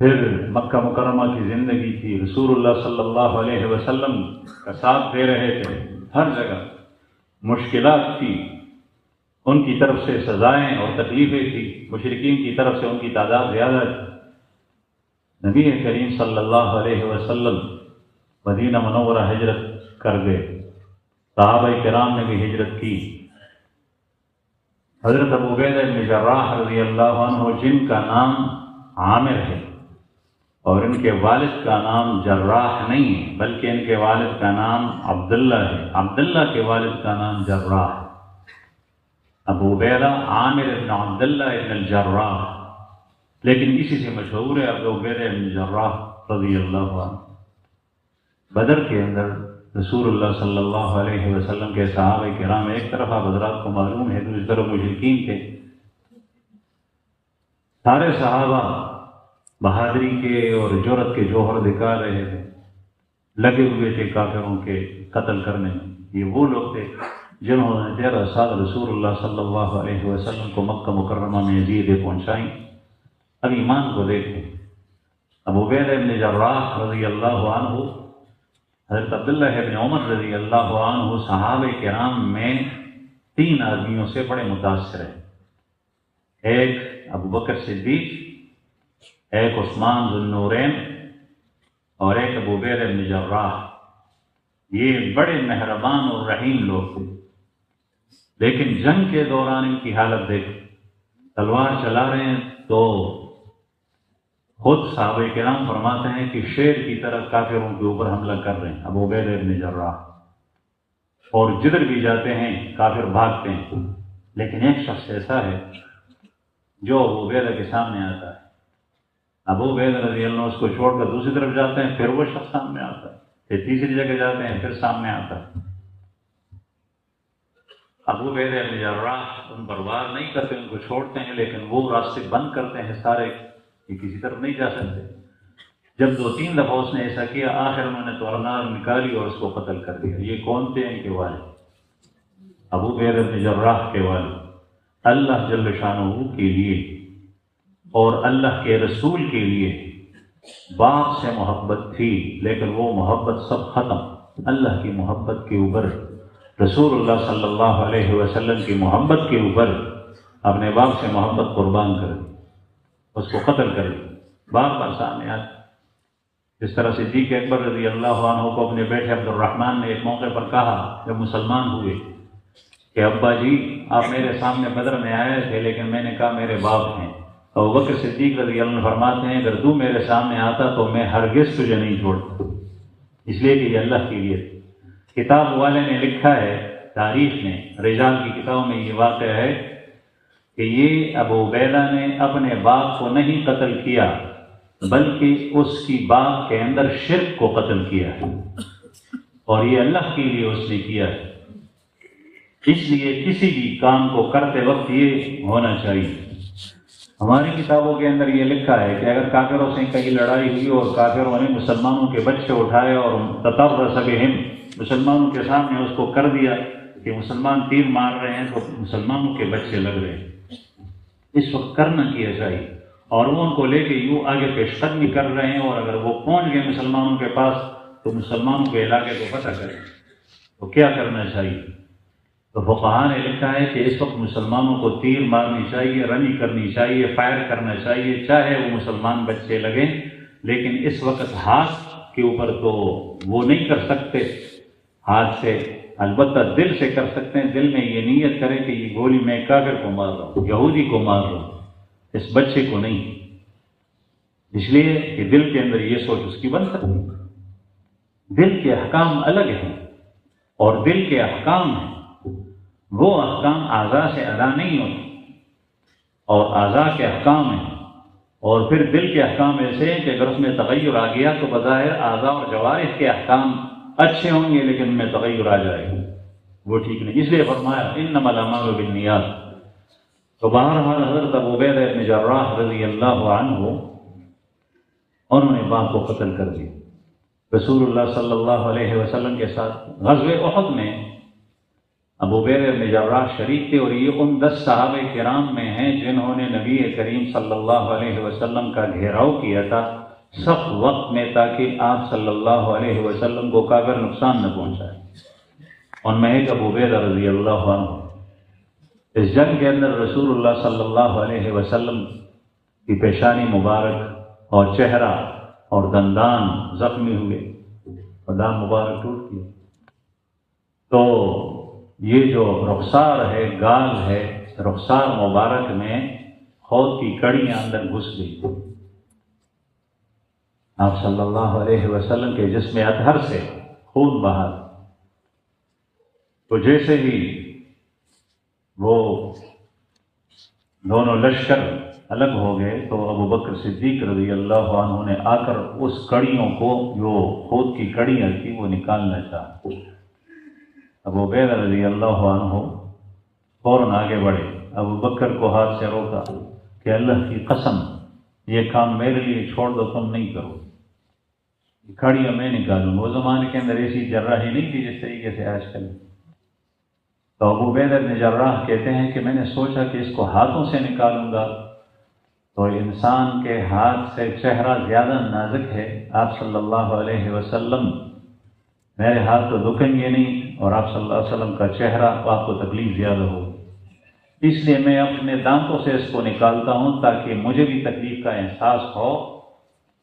[SPEAKER 2] پھر مکہ مکرمہ کی زندگی تھی، رسول اللہ صلی اللہ علیہ وسلم کا ساتھ دے رہے تھے، ہر جگہ مشکلات تھی، ان کی طرف سے سزائیں اور تکلیفیں تھی، مشرکین کی طرف سے ان کی تعداد زیادہ تھی۔ نبی کریم صلی اللہ علیہ وسلم مدینہ منورہ ہجرت کر گئے، صحابہ کرام نے بھی ہجرت کی، حضرت ابو عبیدہ بن جراح رضی اللہ عنہ جن کا نام عامر ہے اور ان کے والد کا نام جراح نہیں ہے بلکہ ان کے والد کا نام عبداللہ ہے، عبداللہ کے والد کا نام جراح ہے، ابو عبیدہ عامر بن عبداللہ بن الجراح، لیکن اسی سے مشہور ہے ابو عبیدہ بن جراح رضی اللہ عنہ۔ بدر کے اندر رسول اللہ صلی اللہ علیہ وسلم کے صحابہ کرام ایک طرف آپ حضرات کو معلوم ہے، دوسری طرف مشرکین تھے۔ سارے صحابہ بہادری کے اور جرأت کے جوہر دکھا رہے تھے، لگے ہوئے تھے کافروں کے قتل کرنے میں۔ یہ وہ لوگ تھے جنہوں نے 13 سال رسول اللہ صلی اللہ علیہ وسلم کو مکہ مکرمہ میں عزیزیں پہنچائیں۔ اب ایمان کو دیکھیں، ابو عبیدہ بن جراح رضی اللہ عنہ، حضرت عبداللہ بن عمر رضی اللہ عنہ صحابہ کرام میں 3 آدمیوں سے بڑے متاثر ہیں، ایک ابو بکر صدیق، ایک عثمان ذو النورین اور ایک ابو عبیدہ بن جراح۔ یہ بڑے مہربان اور رحیم لوگ تھے، لیکن جنگ کے دوران ان کی حالت دیکھ، تلوار چلا رہے ہیں تو خود صحابہ کرام فرماتے ہیں کہ شیر کی طرح کافروں کے اوپر حملہ کر رہے ہیں ابو عبیدہ بن جراح، اور جدھر بھی جاتے ہیں کافر بھاگتے ہیں، لیکن ایک شخص ایسا ہے جو ابو عبیدہ کے سامنے آتا ہے، ابو عبیدہ رضی اللہ عنہ اس کو چھوڑ کر دوسری طرف جاتے ہیں، پھر وہ شخص سامنے آتا ہے، پھر تیسری جگہ جاتے ہیں، پھر سامنے آتا ہے۔ ابو عبیدہ بن جراح ان پر وار نہیں کرتے، ان کو چھوڑتے ہیں، لیکن وہ راستے بند کرتے ہیں سارے کہ کسی طرف نہیں جا سکتے۔ جب 2-3 دفعہ اس نے ایسا کیا، آخر انہوں نے تورنار نکالی اور اس کو قتل کر دیا۔ یہ کون تھے؟ ان کے والد، ابو عبیدہ بن جراح کے والد۔ اللہ جل شانہ کے لیے اور اللہ کے رسول کے لیے باپ سے محبت تھی، لیکن وہ محبت سب ختم۔ اللہ کی محبت کے اوپر، رسول اللہ صلی اللہ علیہ وسلم کی محبت کے اوپر اپنے باپ سے محبت قربان کر دی، اس کو قتل کر دی۔ بار بار سامنے آتا، اس طرح صدیق اکبر رضی اللہ عنہ کو اپنے بیٹے عبد الرحمن نے ایک موقع پر کہا جب مسلمان ہوئے کہ ابا جی آپ میرے سامنے بدر میں آئے تھے، لیکن میں نے کہا میرے باپ ہیں۔ ابو بکر صدیق رضی اللہ عنہ فرماتے ہیں اگر تو میرے سامنے آتا تو میں ہرگز تجھے نہیں چھوڑتا، اس لیے کہ یہ اللہ کے لیے۔ کتاب والے نے لکھا ہے، تاریخ میں، رجال کی کتابوں میں یہ واقعہ ہے کہ یہ ابو عبیدہ نے اپنے باپ کو نہیں قتل کیا، بلکہ اس کی باپ کے اندر شرک کو قتل کیا ہے، اور یہ اللہ کے لیے اس نے کیا ہے۔ اس لیے کسی بھی کام کو کرتے وقت یہ ہونا چاہیے۔ ہماری کتابوں کے اندر یہ لکھا ہے کہ اگر کافروں سے کہیں لڑائی ہوئی اور کافروں نے مسلمانوں کے بچے اٹھائے اور تطرس بہم، مسلمانوں کے سامنے اس کو کر دیا کہ مسلمان تیر مار رہے ہیں تو مسلمانوں کے بچے لگ رہے ہیں، اس وقت کرنا کیا چاہیے، اور وہ ان کو لے کے یوں آگے پیش قدمی کر رہے ہیں، اور اگر وہ پہنچ گئے مسلمانوں کے پاس تو مسلمانوں کے علاقے کو فتح کریں تو کیا کرنا چاہیے؟ تو فقہاء نے لکھا ہے کہ اس وقت مسلمانوں کو تیر مارنی چاہیے، رمی کرنی چاہیے، فائر کرنا چاہیے، چاہے وہ مسلمان بچے لگیں، لیکن اس وقت ہاتھ کے اوپر تو وہ نہیں کر سکتے ہاتھ سے، البتہ دل سے کر سکتے ہیں۔ دل میں یہ نیت کریں کہ یہ گولی میں کافر کو مار رہا ہوں، یہودی کو مار رہا ہوں، اس بچے کو نہیں، اس لیے کہ دل کے اندر یہ سوچ اس کی بن سکتی ہے۔ دل کے احکام الگ ہیں، اور دل کے احکام ہیں وہ احکام اعضاء سے ادا نہیں ہوتے، اور اعضاء کے احکام ہیں، اور پھر دل کے احکام ایسے ہیں کہ اگر اس میں تغیر آ گیا تو بظاہر اعضاء اور جوارح کے احکام اچھے ہوں گے، لیکن ان میں تغیر آ جائے گا، وہ ٹھیک نہیں۔ اس لیے فرمایا انما الاعمال بالنیات۔ تو بہرحال حضرت ابو عبیدہ بن جراح رضی اللہ عنہ انہوں نے باپ کو قتل کر دیا رسول اللہ صلی اللہ علیہ وسلم کے ساتھ۔ غزوہ احد میں ابو عبیدہ بن جراح شریک تھے، اور یہ ان 10 صحابہ کرام میں ہیں جنہوں نے نبی کریم صلی اللہ علیہ وسلم کا گھیراؤ کیا تھا سخت وقت میں، تاکہ آپ صلی اللہ علیہ وسلم کو کافر نقصان نہ پہنچائے۔ ان میں ایک ابو عبیدہ رضی اللہ عنہ۔ اس جنگ کے اندر رسول اللہ صلی اللہ علیہ وسلم کی پیشانی مبارک اور چہرہ اور دندان زخمی ہوئے، اور دان مبارک ٹوٹ گیا۔ تو یہ جو رخسار ہے، گال ہے، رخسار مبارک میں خود کی کڑیاں اندر گھس گئی. آپ صلی اللہ علیہ وسلم کے جسم اطہر سے خون بہا. تو جیسے ہی وہ دونوں لشکر الگ ہو گئے تو ابو بکر صدیق رضی اللہ عنہ نے آ کر اس کڑیوں کو جو خود کی کڑیاں تھی وہ نکالنا چاہا. ابو عبیدہ رضی اللہ عنہ فوراً آگے بڑھے، ابو بکر کو ہاتھ سے روکا کہ اللہ کی قسم یہ کام میرے لیے چھوڑ دو، تم نہیں کرو، کھڑیاں میں نکالوں. وہ زمانے کے اندر ایسی جراحی نہیں تھی جس طریقے سے آج کل. تو ابو عبیدہ بن جراح کہتے ہیں کہ میں نے سوچا کہ اس کو ہاتھوں سے نکالوں گا تو انسان کے ہاتھ سے چہرہ زیادہ نازک ہے. آپ صلی اللہ علیہ وسلم میرے ہاتھ تو دکھیں گے نہیں اور آپ صلی اللہ علیہ وسلم کا چہرہ آپ کو تکلیف زیادہ ہو، اس لیے میں اپنے دانتوں سے اس کو نکالتا ہوں تاکہ مجھے بھی تکلیف کا احساس ہو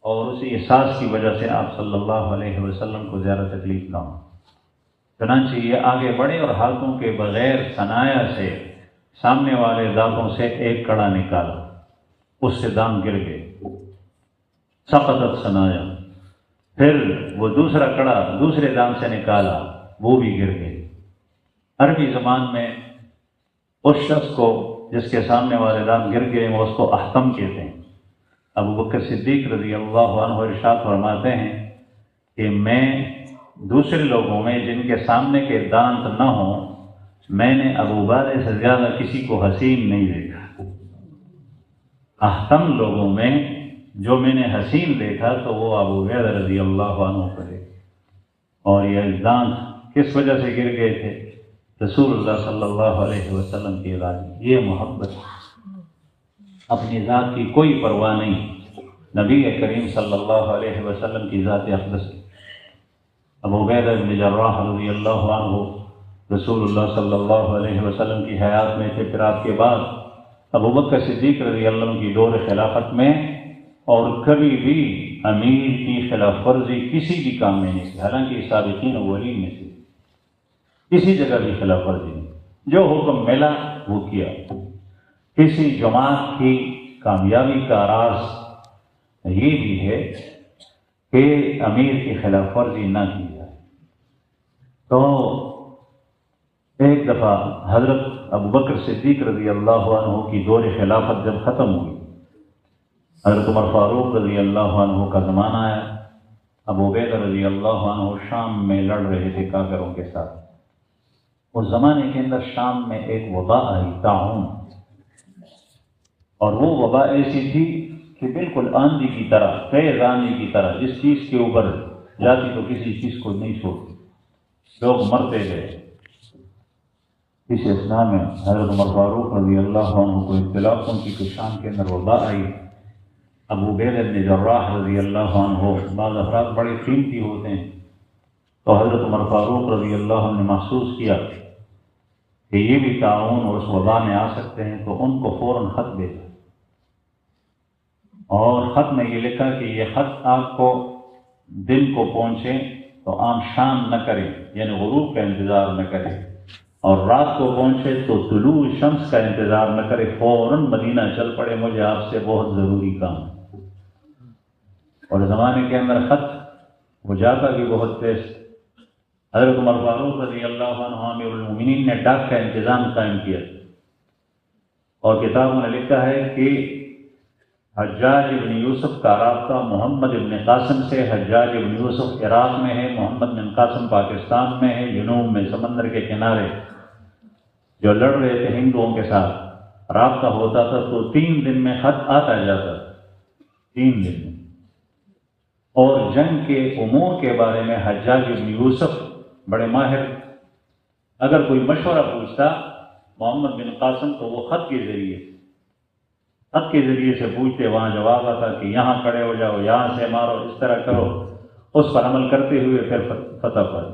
[SPEAKER 2] اور اسی احساس کی وجہ سے آپ صلی اللہ علیہ وسلم کو زیادہ تکلیف نہ ہو. چنانچہ یہ آگے بڑھے اور ہاتھوں کے بغیر ثنایا سے سامنے والے دانتوں سے ایک کڑا نکالا، اس سے دانت گر گئے، سقطت ثنایا. پھر وہ دوسرا کڑا دوسرے دانت سے نکالا، وہ بھی گر گئے. عربی زبان میں اس شخص کو جس کے سامنے والے دانت گر گئے وہ اس کو احتم کہتے ہیں. ابو بکر صدیق رضی اللہ عنہ ارشاد فرماتے ہیں کہ میں دوسرے لوگوں میں جن کے سامنے کے دانت نہ ہوں، میں نے ابو عبیدہ سے زیادہ کسی کو حسین نہیں دیکھا. احتم لوگوں میں جو میں نے حسین دیکھا تو وہ ابو عبیدہ رضی اللہ عنہ کرے. اور یہ دانت کس وجہ سے گر گئے تھے؟ رسول اللہ صلی اللہ علیہ وسلم کی ذات. یہ محبت، اپنی ذات کی کوئی پرواہ نہیں، نبی کریم صلی اللہ علیہ وسلم کی ذات اقدس. ابو عبیدہ بن جراح رضی اللہ عنہ رسول اللہ صلی اللہ علیہ وسلم کی حیات میں تھے. پھر آپ کے بعد ابو بکر صدیق رضی اللہ عنہ کی دور خلافت میں اور کبھی بھی امیر کی خلاف ورزی کسی بھی کام میں نہیں تھی، حالانکہ سابقین اولین میں تھی، کسی جگہ بھی خلاف ورزی نہیں. جو حکم ملا وہ کیا. کسی جماعت کی کامیابی کا راز یہ بھی ہے کہ امیر کی خلاف ورزی نہ کی جائے. تو ایک دفعہ حضرت ابو بکر صدیق رضی اللہ عنہ کی دور خلافت جب ختم ہوئی، حضرت عمر فاروق رضی اللہ عنہ کا زمانہ آیا. ابو عبیدہ رضی اللہ عنہ شام میں لڑ رہے تھے کافروں کے ساتھ. اس زمانے کے اندر شام میں ایک وبا آئی، طاعون، اور وہ وبا ایسی تھی کہ بالکل آندھی کی طرح، تیز آندھی کی طرح، جس چیز کے اوپر جاتی تو کسی چیز کو نہیں چھوڑتی، لوگ مرتے گئے. اس اثناء میں حضرت عمر فاروق رضی اللہ عنہ کو اطلاع پہنچی کہ شام کے اندر وبا آئی. ابو عبیدہ بن جراح رضی اللہ عنہ، بعض افراد بڑے قیمتی ہوتے ہیں، تو حضرت عمر فاروق رضی اللہ عنہ نے محسوس کیا کہ یہ بھی طاعون اور اس وبا میں آ سکتے ہیں، تو ان کو فوراً خط بھیجا اور خط میں یہ لکھا کہ یہ خط آپ کو دن کو پہنچے تو عام شام نہ کریں، یعنی غروب کا انتظار نہ کریں، اور رات کو پہنچے تو طلوع شمس کا انتظار نہ کرے، فوراً مدینہ چل پڑے، مجھے آپ سے بہت ضروری کام ہے. اور زمانے کے اندر خط وہ جاتا بھی بہت تیز. حضرت عمر فاروق رضی اللہ عنہ امیر المومنین نے ڈاک کا انتظام قائم کیا، اور کتابوں نے لکھا ہے کہ حجاج بن یوسف کا رابطہ محمد بن قاسم سے. حجاج بن یوسف عراق میں ہے، محمد بن قاسم پاکستان میں ہے، جنوب میں سمندر کے کنارے، جو لڑ رہے تھے ہندوؤں کے ساتھ. رابطہ ہوتا تھا تو 3 دن میں خط آتا جاتا، 3 دن میں. اور جنگ کے امور کے بارے میں حجاج بن یوسف بڑے ماہر. اگر کوئی مشورہ پوچھتا محمد بن قاسم تو وہ خط کے ذریعے سے پوچھتے، وہاں جواب آتا کہ یہاں کھڑے ہو جاؤ، یہاں سے مارو، اس طرح کرو. اس پر عمل کرتے ہوئے پھر فتح پائی.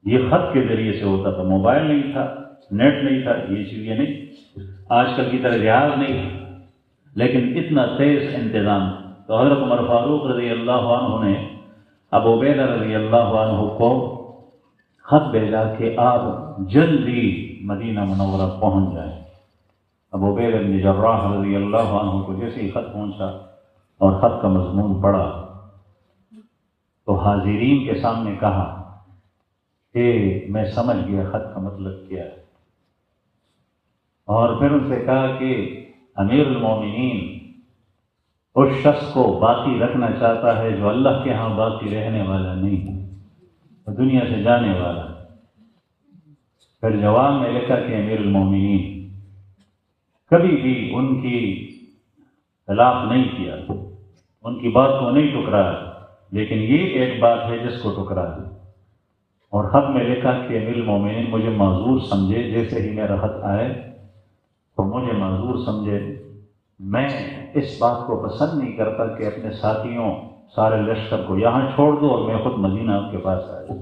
[SPEAKER 2] یہ خط کے ذریعے سے ہوتا تھا. موبائل نہیں تھا، نیٹ نہیں تھا، یہ چیزیں نہیں، آج کل کی طرح جہاز نہیں تھا، لیکن اتنا تیز انتظام. تو حضرت عمر فاروق رضی اللہ عنہ نے ابو عبیدہ رضی اللہ عنہ کو خط بھیجا کہ آپ جلدی مدینہ منورہ پہنچ جائیں. ابو عبیدہ بن جراح رضی اللہ عنہ کو جیسے ہی خط پہنچا اور خط کا مضمون پڑھا تو حاضرین کے سامنے کہا کہ میں سمجھ گیا خط کا مطلب کیا ہے، اور پھر ان سے کہا کہ امیر المومنین اس شخص کو باقی رکھنا چاہتا ہے جو اللہ کے ہاں باقی رہنے والا نہیں ہے، وہ دنیا سے جانے والا۔ پھر جواب میں لکھا کہ امیر المومنین کبھی بھی ان کی خلاف نہیں کیا، ان کی بات کو نہیں ٹکرایا، لیکن یہ ایک بات ہے جس کو ٹکرا دی۔ اور خط میں لکھا کہ امیر المومنین مجھے معذور سمجھے، جیسے ہی میرا خط آئے تو مجھے معذور سمجھے، میں اس بات کو پسند نہیں کرتا کہ اپنے ساتھیوں سارے لشکر کو یہاں چھوڑ دو اور میں خود مدینہ آپ کے پاس آ جاؤں۔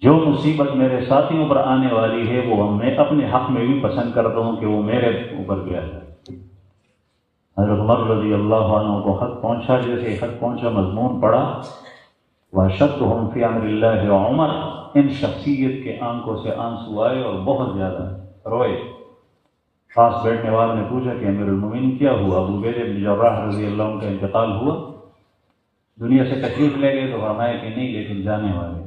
[SPEAKER 2] جو مصیبت میرے ساتھیوں پر آنے والی ہے وہ میں اپنے حق میں بھی پسند کرتا ہوں کہ وہ میرے اوپر گیا ہے۔ حضرت عمر رضی اللہ عنہ کو خط پہنچا، جیسے خط پہنچا مضمون پڑھا، وَأَشَدُّهُمْ فِي أَمْرِ اللَّهِ عمر، ان شخصیت کے آنکھوں سے آنسو آئے اور بہت زیادہ روئے۔ پاس بیٹھنے والے نے پوچھا کہ امیر المومنین کیا ہوا؟ ابو عبیدہ بن جراح رضی اللہ عنہ کا انتقال ہوا، دنیا سے تشریف لے گئے؟ تو فرمایا کہ نہیں، لیکن جانے والے۔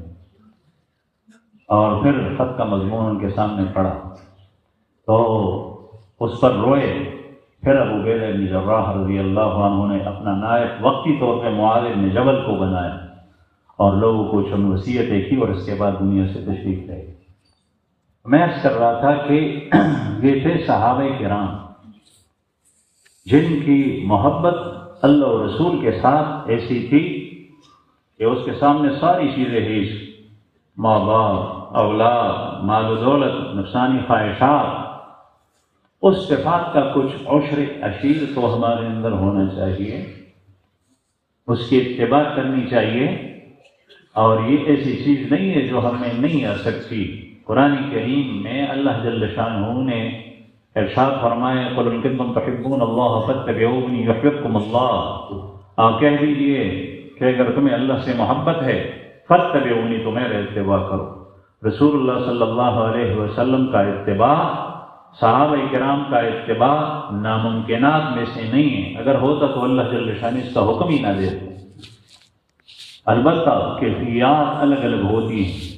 [SPEAKER 2] اور پھر خط کا مضمون ان کے سامنے پڑھا تو اس پر روئے۔ پھر ابو عبیدہ بن جراح رضی اللہ عنہ نے اپنا نائب وقتی طور پہ معاذ بن جبل کو بنایا اور لوگوں کو چند وصیتیں کی، اور اس کے بعد دنیا سے تشریف لے گئے۔ میں عرض کر رہا تھا کہ یہ تھے صحابہ کرام جن کی محبت اللہ و رسول کے ساتھ ایسی تھی کہ اس کے سامنے ساری چیزیں ہی، ماں باپ، اولاد، مال و دولت، نفسانی خواہشات، اس صفات کا کچھ عشر عشیر تو ہمارے اندر ہونا چاہیے، اس کی اتباع کرنی چاہیے، اور یہ ایسی چیز نہیں ہے جو ہمیں نہیں آ سکتی۔ قرآن کریم میں اللہ جل شانہ نے ارشاد فرمایا قُلْ إِن كُنتُمْ تُحِبُّونَ اللَّهَ فَاتَّبِعُونِي يُحْبِبْكُمُ اللَّهُ، آپ کہہ دیجئے کہ اگر تمہیں اللہ سے محبت ہے فَاتَّبِعُونِی، تو میرا اتباع کرو۔ رسول اللہ صلی اللہ علیہ وسلم کا اتباع، صحابہ کرام کا اتباع ناممکنات میں سے نہیں ہے، اگر ہوتا تو اللہ جل شانہ اس کا حکم ہی نہ دیتے۔ البتہ کیفیات الگ الگ ہوتی ہیں،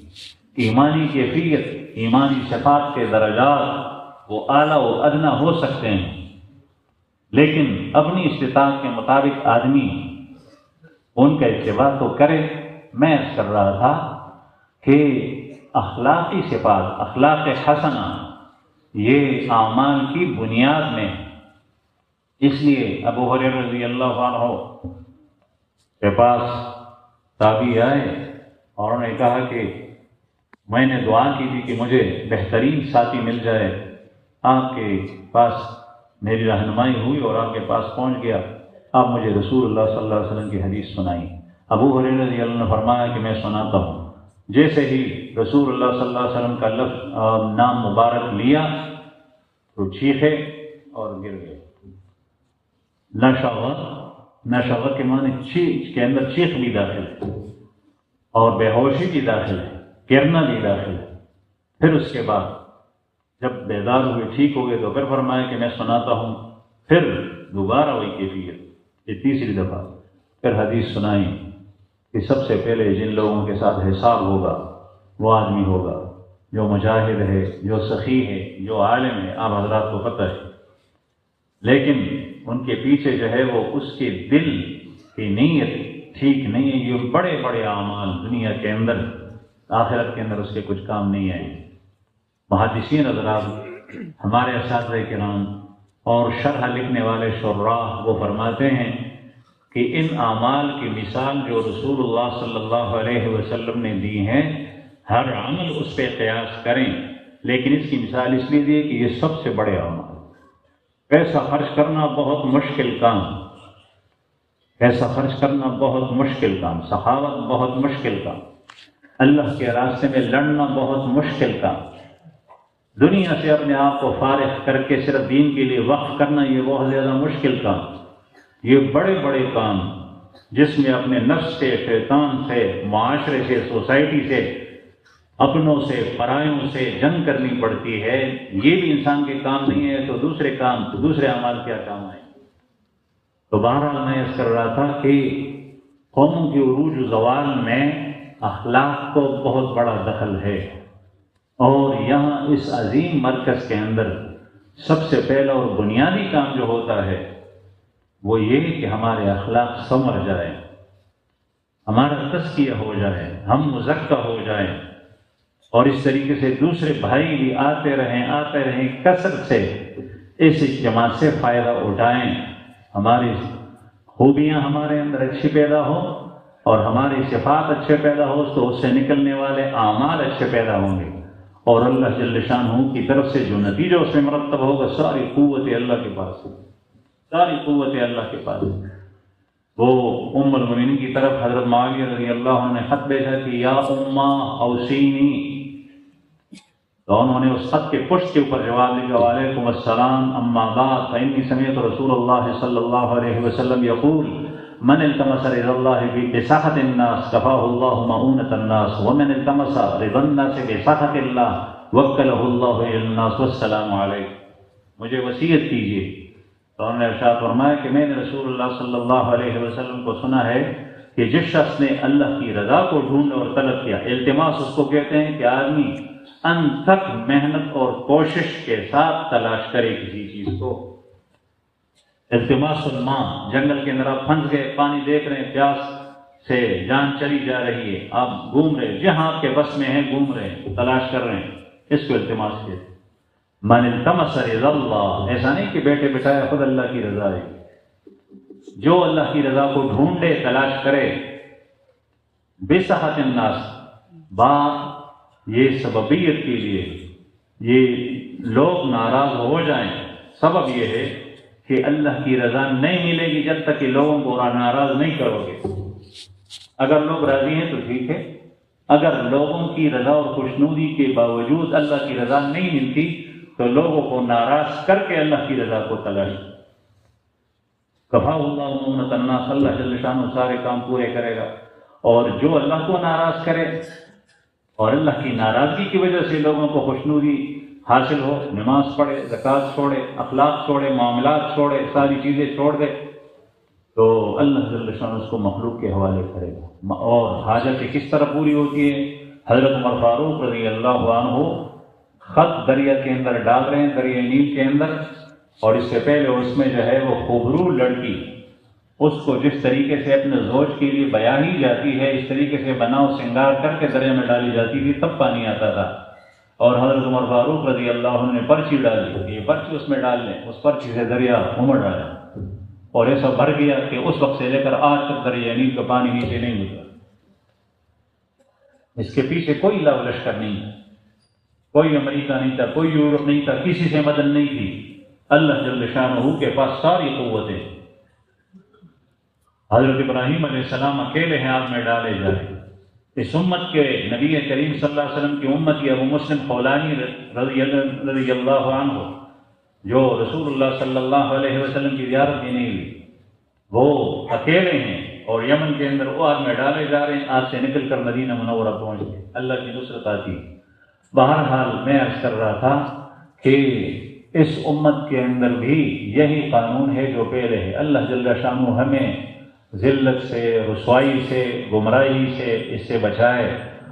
[SPEAKER 2] ایمانی کیفیت، ایمانی صفات کے درجات وہ اعلیٰ و ادنیٰ ہو سکتے ہیں، لیکن اپنی استطاعت کے مطابق آدمی ان کا اتباع تو کرے۔ میں عرض کر رہا تھا کہ اخلاقی صفات، اخلاق حسنہ، یہ اعمال کی بنیاد میں، اس لیے ابو ہریرہ رضی اللہ عنہ کے پاس تابعی آئے اور انہوں نے کہا کہ میں نے دعا کی تھی کہ مجھے بہترین ساتھی مل جائے، آپ کے پاس میری رہنمائی ہوئی اور آپ کے پاس پہنچ گیا، آپ مجھے رسول اللہ صلی اللہ علیہ وسلم کی حدیث سنائی۔ ابو ہریرہ رضی اللہ عنہ نے فرمایا کہ میں سناتا ہوں۔ جیسے ہی رسول اللہ صلی اللہ علیہ وسلم کا لفظ نام مبارک لیا تو چیخے اور گر گئے۔ نشغ کے معنی چیخ کے اندر چیخ بھی داخل ہے اور بے ہوشی بھی داخل ہے، گرنا بھی داخل ہے۔ پھر اس کے بعد جب بیدار ہوئے، ٹھیک ہو گئے، تو پھر فرمایا کہ میں سناتا ہوں۔ پھر دوبارہ وہی کیفیت، یہ تیسری دفعہ پھر حدیث سنائی کہ سب سے پہلے جن لوگوں کے ساتھ حساب ہوگا وہ آدمی ہوگا جو مجاہد ہے، جو سخی ہے، جو عالم ہے، آپ حضرات کو پتہ ہے، لیکن ان کے پیچھے جو ہے وہ اس کے دل کی نیت ٹھیک نہیں ہے۔ یہ بڑے بڑے اعمال دنیا کے اندر، آخرت کے اندر اس کے کچھ کام نہیں آئیں۔ محدثین حضرات، ہمارے اساتذہ کرام اور شرح لکھنے والے شراح وہ فرماتے ہیں کہ ان اعمال کی مثال جو رسول اللہ صلی اللہ علیہ وسلم نے دی ہیں، ہر عمل اس پہ قیاس کریں، لیکن اس کی مثال اس لیے دی کہ یہ سب سے بڑے اعمال۔ پیسہ خرچ کرنا بہت مشکل کام، پیسہ خرچ کرنا بہت مشکل کام، سخاوت بہت مشکل کام، اللہ کے راستے میں لڑنا بہت مشکل کام، دنیا سے اپنے آپ کو فارغ کر کے صرف دین کے لیے وقف کرنا یہ بہت زیادہ مشکل کام۔ یہ بڑے بڑے کام جس میں اپنے نفس سے، شیطان سے، معاشرے سے، سوسائٹی سے اپنوں سے پرایوں سے جنگ کرنی پڑتی ہے، یہ بھی انسان کے کام نہیں ہے تو دوسرے اعمال کیا کام آئے؟ تو بہرحال میں اس کر رہا تھا کہ قوموں کی عروج و زوال میں اخلاق کو بہت بڑا دخل ہے، اور یہاں اس عظیم مرکز کے اندر سب سے پہلا اور بنیادی کام جو ہوتا ہے وہ یہ کہ ہمارے اخلاق سنور جائیں، ہمارا تزکیہ ہو جائے، ہم مزکہ ہو جائیں، اور اس طریقے سے دوسرے بھائی بھی آتے رہیں کثرت سے اس اجتماع سے فائدہ اٹھائیں، ہماری خوبیاں ہمارے اندر اچھی پیدا ہو اور ہماری صفات اچھے پیدا ہو تو اس سے نکلنے والے اعمال اچھے پیدا ہوں گے، اور اللہ جل شانہ کی طرف سے جو نتیجہ اس میں مرتب ہوگا ساری قوت اللہ کے پاس ہے، ساری قوت اللہ کے پاس ہے۔ وہ ام المؤمنین کی طرف حضرت معاویہ رضی اللہ عنہ نے خط بھیجا کہ یا امہ اوصینی، تو انہوں نے اس خط کے پشت کے اوپر جواب لکھا وعلیکم السلام اما بعد فإنی سمعت رسول اللہ صلی اللہ علیہ وسلم یقول من التمس رضا اللہ بسخط الناس کفاہ اللہ مؤونۃ الناس ومن التمس رضا الناس بسخط اللہ وکلہ اللہ الی الناس والسلام علیکم۔ مجھے وصیت کیجیے، تو انہوں نے ارشاد فرمایا کہ میں نے رسول اللہ صلی اللہ علیہ وسلم کو سنا ہے کہ جس شخص نے اللہ کی رضا کو ڈھونڈ اور طلب کیا، التماس اس کو کہتے ہیں کہ آدمی انتھک محنت اور کوشش کے ساتھ تلاش کرے کسی چیز کو۔ التماس الماء، جنگل کے اندر آپ پھنس گئے، پانی دیکھ رہے ہیں، پیاس سے جان چلی جا رہی ہے، آپ گھوم رہے، جہاں آپ کے بس میں ہیں گھوم رہے ہیں، تلاش کر رہے ہیں، اس کو التماس کہتے ہیں۔ من التمس رضا اللہ، ایسا نہیں کہ بیٹھے بٹھائے خود اللہ کی رضا ہے، جو اللہ کی رضا کو ڈھونڈے تلاش کرے، بسخط الناس، بات یہ سببیت کے لیے، یہ لوگ ناراض ہو جائیں، سبب یہ ہے کہ اللہ کی رضا نہیں ملے گی جب تک کہ لوگوں کو ناراض نہیں کرو گے۔ اگر لوگ راضی ہیں تو ٹھیک ہے، اگر لوگوں کی رضا اور خوشنودی کے باوجود اللہ کی رضا نہیں ملتی تو لوگوں کو ناراض کر کے اللہ کی رضا کو تلاش۔ کفاہ اللہ مؤونۃ الناس، اللہ جل شانہ سارے کام پورے کرے گا، اور جو اللہ کو ناراض کرے اور اللہ کی ناراضگی کی وجہ سے لوگوں کو خوشنودی حاصل ہو، نماز پڑھے، زکوٰۃ چھوڑے، اخلاق چھوڑے، معاملات چھوڑے، ساری چیزیں چھوڑ دے، تو اللہ جل شانہ اس کو مخلوق کے حوالے کرے گا۔ اور حاجتیں کس طرح پوری ہوتی ہے؟ حضرت عمر فاروق رضی اللہ عنہ خط دریا کے اندر ڈال رہے ہیں، دریا نیل کے اندر، اور اس سے پہلے اس میں جو ہے وہ خوبرو لڑکی، اس کو جس طریقے سے اپنے زوج کے لیے بیاہی جاتی ہے اس طریقے سے بناؤ سنگار کر کے دریا میں ڈالی جاتی تھی، تب پانی آتا تھا۔ اور حضرت عمر فاروق رضی اللہ عنہ نے پرچی ڈالی، یہ پرچی اس میں ڈال لیں، اس پرچی سے دریا امڑ ڈالا، اور ایسا بھر گیا کہ اس وقت سے لے کر آج تک دریا نیل کا پانی نیچے نہیں اترا۔ اس کے پیچھے کوئی لو لشکر نہیں ہے، کوئی امریکہ نہیں تھا، کوئی یورپ نہیں تھا، کسی سے مدد نہیں تھی، اللہ جل شانہ کے پاس ساری قوتیں۔ حضرت ابراہیم علیہ السلام اکیلے ہیں، آگ میں ڈالے جائیں۔ اس امت کے نبی کریم صلی اللہ علیہ وسلم کی امت ابو مسلم خولانی رضی اللہ عنہ، جو رسول اللہ صلی اللہ علیہ وسلم کی زیارت ہی نہیں ہوئی، وہ اکیلے ہیں اور یمن کے اندر وہ آگ میں ڈالے جا رہے ہیں، آگ سے نکل کر مدینہ منورہ پہنچ گئے، اللہ کی نصرت آتی۔ بہرحال میں عرض کر رہا تھا کہ اس امت کے اندر بھی یہی قانون ہے جو پہلے ہے، اللہ جل شانہ ہمیں ذلت سے، رسوائی سے، گمراہی سے اس سے بچائے،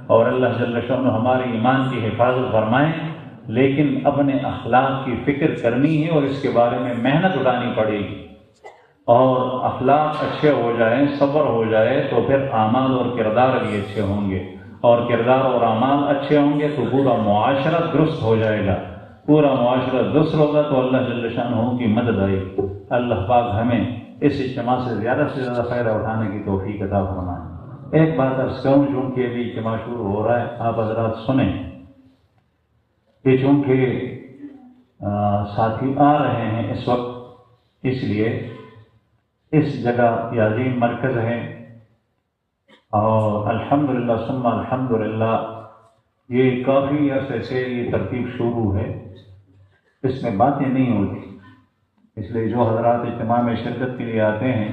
[SPEAKER 2] اور اللہ جل شانہ ہمارے ایمان کی حفاظت فرمائے، لیکن اپنے اخلاق کی فکر کرنی ہے اور اس کے بارے میں محنت اٹھانی پڑے گی، اور اخلاق اچھے ہو جائیں، صبر ہو جائے تو پھر اعمال اور کردار بھی اچھے ہوں گے، اور کردار اور اعمال اچھے ہوں گے تو پورا معاشرہ درست ہو جائے گا، پورا معاشرہ درست ہوگا تو اللہ جل شانہ کی مدد آئے گی۔ اللہ پاک ہمیں اس اجتماع سے زیادہ فائدہ اٹھانے کی توفیق عطا فرمائے۔ ایک بات عرض کروں، چونکہ ابھی اجتماع شروع ہو رہا ہے، آپ حضرات سنیں کہ چونکہ ساتھی آ رہے ہیں اس وقت، اس لیے اس جگہ یہ عظیم مرکز ہے، اور الحمدللہ ثم الحمدللہ یہ کافی عرصے سے یہ ترتیب شروع ہے، اس میں باتیں نہیں ہوتی، اس لیے جو حضرات اجتماع میں شرکت کے لیے آتے ہیں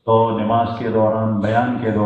[SPEAKER 2] تو نماز کے دوران، بیان کے دوران